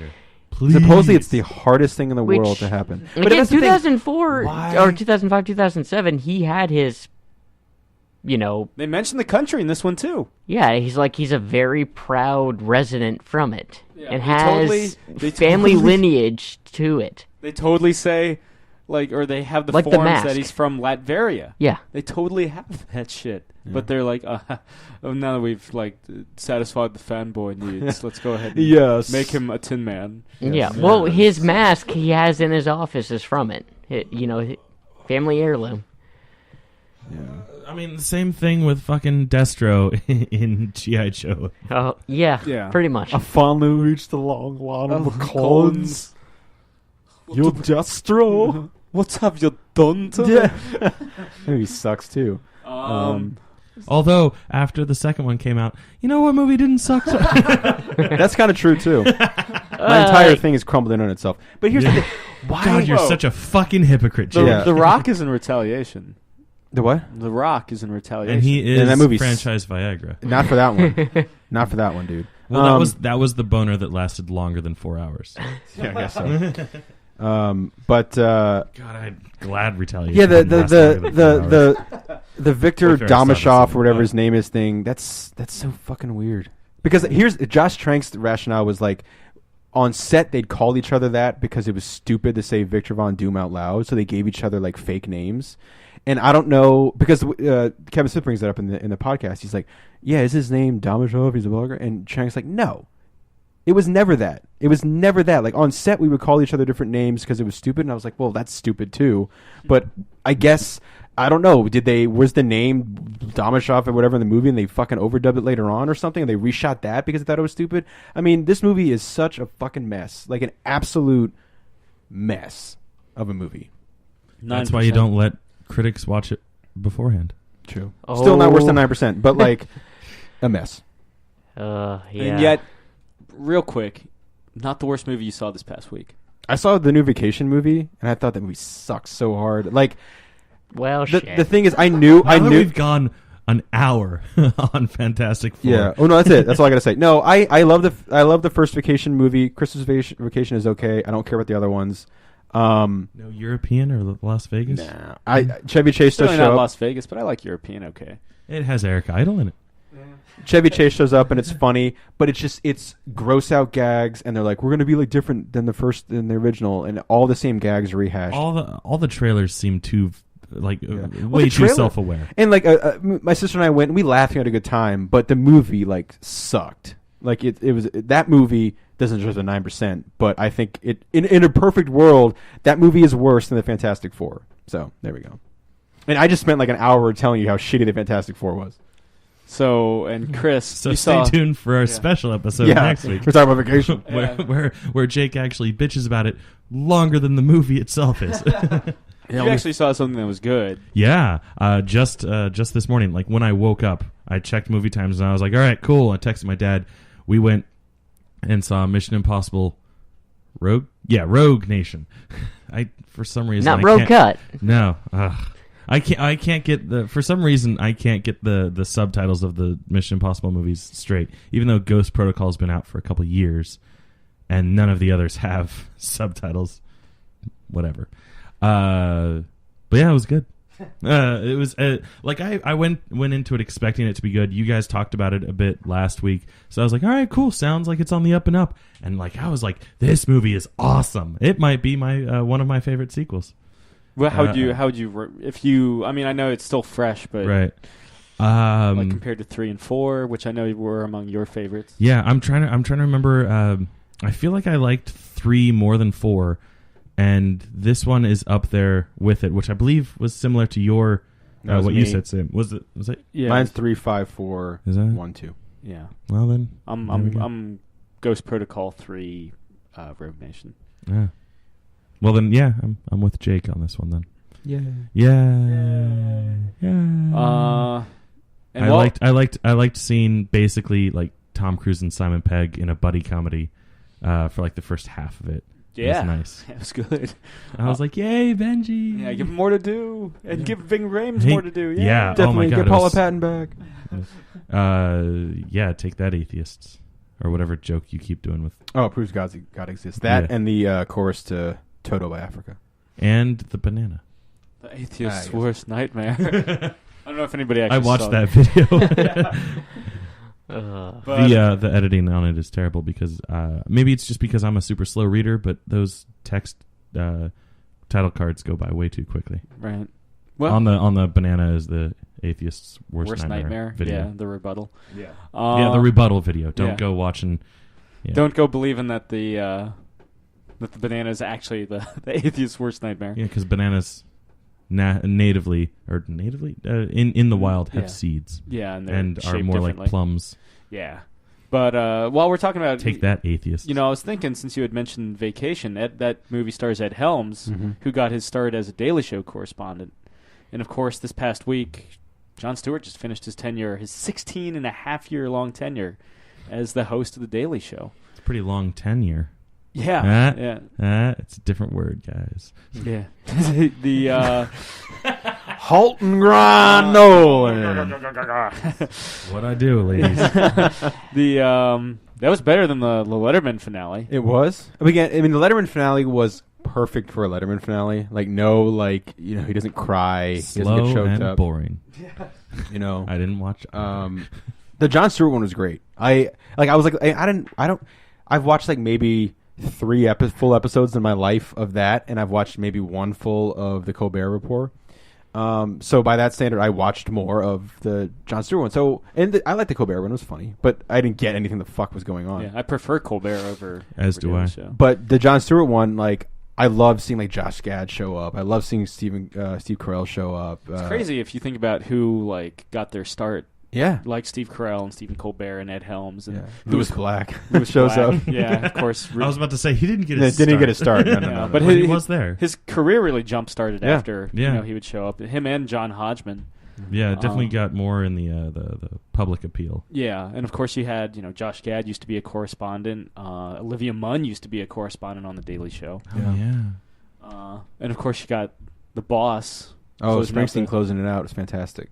Speaker 2: Please.
Speaker 3: Supposedly, it's the hardest thing in the world to happen.
Speaker 4: But again, 2004 or 2005, 2007, he had his, you know.
Speaker 1: They mentioned the country in this one too.
Speaker 4: Yeah, he's a very proud resident from it, and has
Speaker 1: they
Speaker 4: family lineage to it.
Speaker 1: They totally say, or they have the
Speaker 4: like
Speaker 1: forms
Speaker 4: the mask.
Speaker 1: that he's from Latveria.
Speaker 4: Yeah,
Speaker 1: they totally have that shit. Yeah. But they're like, now that we've satisfied the fanboy needs, let's go ahead and make him a Tin Man.
Speaker 4: Yeah, well, his mask he has in his office is from it. You know, family heirloom.
Speaker 3: Yeah.
Speaker 2: I mean, the same thing with fucking Destro in G.I. Joe.
Speaker 4: Oh, yeah,
Speaker 1: Yeah.
Speaker 4: pretty much.
Speaker 3: finally reached the long line
Speaker 1: of the clones.
Speaker 3: You Destro.
Speaker 1: What have you done to
Speaker 3: Yeah.
Speaker 1: me?
Speaker 3: That movie sucks too.
Speaker 2: Although, after the second one came out, you know what movie didn't suck?
Speaker 3: That's kind of true too. My entire thing is crumbling on itself. But here's the thing. Why?
Speaker 2: God, you're
Speaker 1: Whoa.
Speaker 2: such a fucking hypocrite,
Speaker 1: The,
Speaker 2: Jake.
Speaker 3: Yeah.
Speaker 1: the Rock is in Retaliation.
Speaker 3: The what?
Speaker 1: The Rock is in Retaliation.
Speaker 2: And he is
Speaker 3: And that movie's-
Speaker 2: franchise Viagra.
Speaker 3: Not for that one. Not for that one, dude.
Speaker 2: Well, that was the boner that lasted longer than 4 hours.
Speaker 3: Yeah, I guess so. But
Speaker 2: God, I'm glad Retaliation.
Speaker 3: yeah,
Speaker 2: didn't last longer than 4 hours.
Speaker 3: the Victor
Speaker 2: Fair, I saw the
Speaker 3: Damashov
Speaker 2: second
Speaker 3: or whatever
Speaker 2: one.
Speaker 3: his name is thing. That's so fucking weird. Because here's Josh Trank's rationale was like, on set they'd call each other that because it was stupid to say Victor Von Doom out loud, so they gave each other like fake names. And I don't know because Kevin Smith brings that up in the podcast. He's like, "Yeah, is his name Damashov? He's a blogger." And Trank's like, "No, it was never that. It was never that. Like on set, we would call each other different names because it was stupid." And I was like, "Well, that's stupid too." But I guess I don't know. Was the name Damashov or whatever in the movie, and they fucking overdubbed it later on or something, and they reshot that because they thought it was stupid? I mean, this movie is such a fucking mess, like an absolute mess of a movie.
Speaker 2: That's why you don't let critics watch it beforehand.
Speaker 3: True. Still not worse than 9%, but like a mess.
Speaker 4: Yeah.
Speaker 1: And yet, real quick, not the worst movie you saw this past week.
Speaker 3: I saw the new Vacation movie, and I thought that movie sucks so hard. Like,
Speaker 4: Well,
Speaker 3: the
Speaker 4: shit.
Speaker 3: thing is, I knew.
Speaker 2: Now that we've gone an hour on Fantastic Four.
Speaker 3: Yeah. Oh no, that's it. That's all I gotta say. No, I love the first Vacation movie. Christmas Vacation is okay. I don't care about the other ones.
Speaker 2: No European or Las Vegas?
Speaker 3: Nah. Chevy Chase does
Speaker 1: Certainly
Speaker 3: show
Speaker 1: not
Speaker 3: up.
Speaker 1: Las Vegas, but I like European. Okay.
Speaker 2: It has Eric Idle in it.
Speaker 3: Chevy Chase shows up and it's funny, but it's gross out gags, and they're like, we're gonna be like different than the original, and all the same gags rehashed.
Speaker 2: All the trailers seem too way
Speaker 3: the
Speaker 2: too
Speaker 3: trailer-
Speaker 2: self-aware.
Speaker 3: And like my sister and I went, and we laughed and had a good time, but the movie like sucked. Like it was that movie doesn't deserve a 9%, but I think it in a perfect world that movie is worse than the Fantastic Four. So there we go. And I just spent like an hour telling you how shitty the Fantastic Four was.
Speaker 1: So, and Chris,
Speaker 2: So
Speaker 1: you
Speaker 2: stay
Speaker 1: saw,
Speaker 2: tuned for our special episode next week.
Speaker 3: We're talking about Vacation.
Speaker 2: where Jake actually bitches about it longer than the movie itself is.
Speaker 1: you actually saw something that was good.
Speaker 2: Yeah, just this morning, like when I woke up, I checked movie times and I was like, all right, cool. I texted my dad. We went and saw Mission Impossible Rogue Nation. For some reason
Speaker 4: Not
Speaker 2: I
Speaker 4: Rogue
Speaker 2: can't-
Speaker 4: Cut.
Speaker 2: No. I can't get for some reason I can't get the subtitles of the Mission Impossible movies straight, even though Ghost Protocol's been out for a couple of years and none of the others have subtitles. Whatever. But yeah, it was good. It was like I went into it expecting it to be good. You guys talked about it a bit last week, so I was like, all right, cool. Sounds like it's on the up and up. And like I was like, this movie is awesome. It might be my one of my favorite sequels.
Speaker 1: Well, how would you if you? I mean, I know it's still fresh, but
Speaker 2: Right.
Speaker 1: like compared to 3 and 4, which I know were among your favorites.
Speaker 2: Yeah, I'm trying to remember. I feel like I liked 3 more than 4, and this one is up there with it, which I believe was similar to your
Speaker 3: That was
Speaker 2: what
Speaker 3: me.
Speaker 2: you said. Sam. Was it?
Speaker 1: Yeah,
Speaker 3: Mine's 3, 5, 4,
Speaker 2: Is that?
Speaker 3: 1, 2.
Speaker 1: yeah.
Speaker 2: Well then,
Speaker 1: I'm Ghost Protocol 3, Rogue Nation.
Speaker 2: yeah. Well then, yeah, I'm with Jake on this one then.
Speaker 3: Yeah.
Speaker 2: Yeah.
Speaker 1: And
Speaker 2: I liked seeing basically like Tom Cruise and Simon Pegg in a buddy comedy for like the first half of it.
Speaker 1: yeah,
Speaker 2: It was nice.
Speaker 1: it was good.
Speaker 2: I was like, yay, Benji.
Speaker 1: Yeah, give him more to do, and give Ving Rhames
Speaker 2: Hey,
Speaker 1: more to do.
Speaker 2: yeah. Oh
Speaker 3: Definitely
Speaker 2: my God,
Speaker 3: get
Speaker 2: it
Speaker 3: Paula
Speaker 2: was-
Speaker 3: Patton back.
Speaker 2: Yeah, take that, atheists, or whatever joke you keep doing with,
Speaker 3: Oh, it proves God exists. That
Speaker 2: Yeah.
Speaker 3: and the chorus to Toto by Africa.
Speaker 2: and the banana.
Speaker 1: The atheist's
Speaker 3: guess.
Speaker 1: worst nightmare. I don't know if anybody
Speaker 2: I
Speaker 1: actually
Speaker 2: watched
Speaker 1: saw
Speaker 2: that video.
Speaker 1: But,
Speaker 2: The editing on it is terrible because maybe it's just because I'm a super slow reader, but those text title cards go by way too quickly.
Speaker 1: right. Well,
Speaker 2: On the banana is the atheist's worst,
Speaker 1: worst nightmare.
Speaker 2: video.
Speaker 1: Yeah, the rebuttal.
Speaker 3: Yeah.
Speaker 2: Yeah, the rebuttal video. Don't
Speaker 1: yeah.
Speaker 2: go watching. Yeah.
Speaker 1: Don't go believing that the banana is actually the atheist's worst nightmare.
Speaker 2: Yeah, because bananas natively in the wild have
Speaker 1: Yeah.
Speaker 2: seeds.
Speaker 1: Yeah, and, they're
Speaker 2: And are
Speaker 1: shaped
Speaker 2: more
Speaker 1: differently.
Speaker 2: like plums.
Speaker 1: Yeah. But while we're talking about...
Speaker 2: Take that, atheists.
Speaker 1: You know, I was thinking, since you had mentioned Vacation, that movie stars Ed Helms, who got his start as a Daily Show correspondent. And, of course, this past week, Jon Stewart just finished his 16-and-a-half-year-long tenure as the host of The Daily Show.
Speaker 2: It's a pretty long tenure.
Speaker 1: Yeah.
Speaker 2: It's a different word, guys.
Speaker 1: Yeah. The
Speaker 3: Halt and grind, Nolan.
Speaker 2: What I do, ladies.
Speaker 1: that was better than the Letterman finale.
Speaker 3: It was. Again, I mean, the Letterman finale was perfect for a Letterman finale. Like, no, like, you know, he doesn't cry. He doesn't
Speaker 2: Slow
Speaker 3: get choked
Speaker 2: and
Speaker 3: up.
Speaker 2: boring.
Speaker 3: You know,
Speaker 2: I didn't watch.
Speaker 3: the Jon Stewart one was great. I've watched like maybe 3 full episodes in my life of that, and I've watched maybe 1 full of the Colbert Report. So by that standard, I watched more of the Jon Stewart one. So, I like the Colbert one; it was funny, but I didn't get anything the fuck was going on.
Speaker 1: Yeah, I prefer Colbert over.
Speaker 2: As do I.
Speaker 1: Show.
Speaker 3: But the Jon Stewart one, like, I love seeing like Josh Gad show up. I love seeing Steve Carell show up.
Speaker 1: It's crazy if you think about who like got their start.
Speaker 3: Yeah,
Speaker 1: Like Steve Carell and Stephen Colbert and Ed Helms and
Speaker 3: Louis Black
Speaker 1: Louis
Speaker 3: shows
Speaker 1: Black.
Speaker 3: up.
Speaker 1: Yeah, of course.
Speaker 2: I was about to say he didn't get his
Speaker 3: Didn't
Speaker 2: start.
Speaker 3: get a start. No,
Speaker 1: Yeah,
Speaker 3: no.
Speaker 1: but
Speaker 2: He was there.
Speaker 1: His career really jump started
Speaker 3: Yeah.
Speaker 1: after
Speaker 2: Yeah.
Speaker 1: he would show up. Him and John Hodgman.
Speaker 2: Yeah, it definitely got more in the public appeal.
Speaker 1: Yeah, and of course you had Josh Gad used to be a correspondent. Olivia Munn used to be a correspondent on the Daily Show.
Speaker 2: Yeah.
Speaker 1: And of course you got the boss.
Speaker 3: Oh,
Speaker 1: closing out
Speaker 3: Springsteen closing it out was fantastic.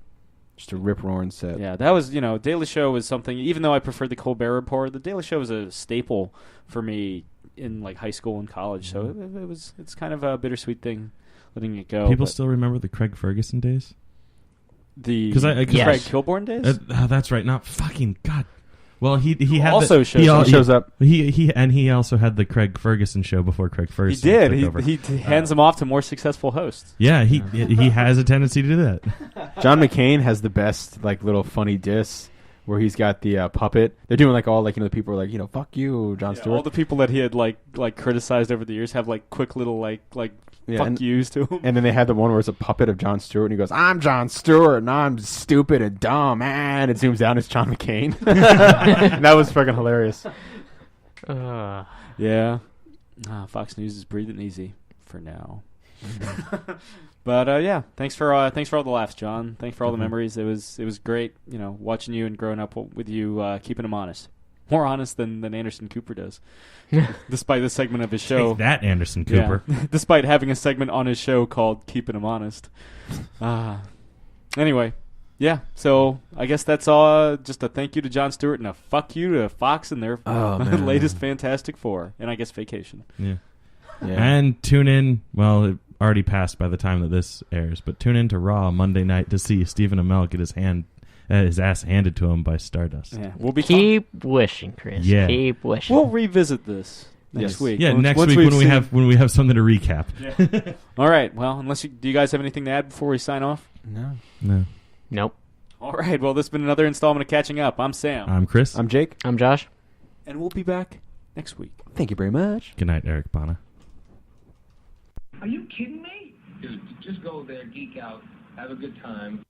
Speaker 3: Just a rip-roaring set.
Speaker 1: Yeah, that was Daily Show was something. Even though I preferred the Colbert Report, the Daily Show was a staple for me in like high school and college. So it's kind of a bittersweet thing letting it go.
Speaker 2: People
Speaker 1: but
Speaker 2: still remember the Craig Ferguson days?
Speaker 1: the
Speaker 2: 'Cause I- 'cause
Speaker 1: Craig
Speaker 4: Yes.
Speaker 1: Kilborn days.
Speaker 2: That's right. Not fucking God. Well, he had
Speaker 1: also shows
Speaker 3: He
Speaker 1: up.
Speaker 3: shows up.
Speaker 2: He also had the Craig Ferguson show before Craig
Speaker 1: He
Speaker 2: Ferguson.
Speaker 1: did.
Speaker 2: took over.
Speaker 1: He hands them off to more successful hosts.
Speaker 2: Yeah, he has a tendency to do that.
Speaker 3: John McCain has the best like little funny diss where he's got the puppet. They're doing like all like the people are like fuck you, Jon Stewart.
Speaker 1: All the people that he had like criticized over the years have like quick little like
Speaker 3: Yeah,
Speaker 1: fuck
Speaker 3: and-
Speaker 1: yous to him.
Speaker 3: And then they had the one where it's a puppet of Jon Stewart, and he goes, "I'm Jon Stewart, and I'm stupid and dumb," and it zooms down. It's John McCain. And that was fucking hilarious.
Speaker 1: Yeah. Fox News is breathing easy for now. But yeah, thanks for all the laughs, John. Thanks for all the memories. It was great, watching you and growing up with you, keeping him honest. More honest than Anderson Cooper does, despite the segment of his show.
Speaker 2: Take that, Anderson Cooper.
Speaker 1: Yeah. Despite having a segment on his show called "Keeping Him Honest." Anyway, yeah. So I guess that's all. Just a thank you to Jon Stewart and a fuck you to Fox and their
Speaker 3: man.
Speaker 1: latest Fantastic Four, and I guess Vacation.
Speaker 2: Yeah.
Speaker 3: Yeah.
Speaker 2: And tune in. Well, it already passed by the time that this airs, but tune in to Raw Monday night to see Stephen Amell get his ass handed to him by Stardust.
Speaker 1: Yeah, we'll be
Speaker 4: Keep wishing, Chris.
Speaker 2: Yeah.
Speaker 4: Keep wishing.
Speaker 1: we'll revisit this next
Speaker 3: Yes.
Speaker 1: week.
Speaker 2: Yeah,
Speaker 1: Once-
Speaker 2: next
Speaker 1: once
Speaker 2: week
Speaker 1: we've
Speaker 2: when we
Speaker 1: seen-
Speaker 2: have something to recap.
Speaker 1: All right. Well, do you guys have anything to add before we sign off?
Speaker 3: No.
Speaker 2: No,
Speaker 4: Nope.
Speaker 1: All right. Well, this has been another installment of Catching Up. I'm Sam,
Speaker 2: I'm Chris.
Speaker 3: I'm Jake.
Speaker 4: I'm Josh.
Speaker 1: and we'll be back next week.
Speaker 3: Thank you very much.
Speaker 2: Good night, Eric Bana.
Speaker 5: Are you kidding me? Just go there, geek out, have a good time.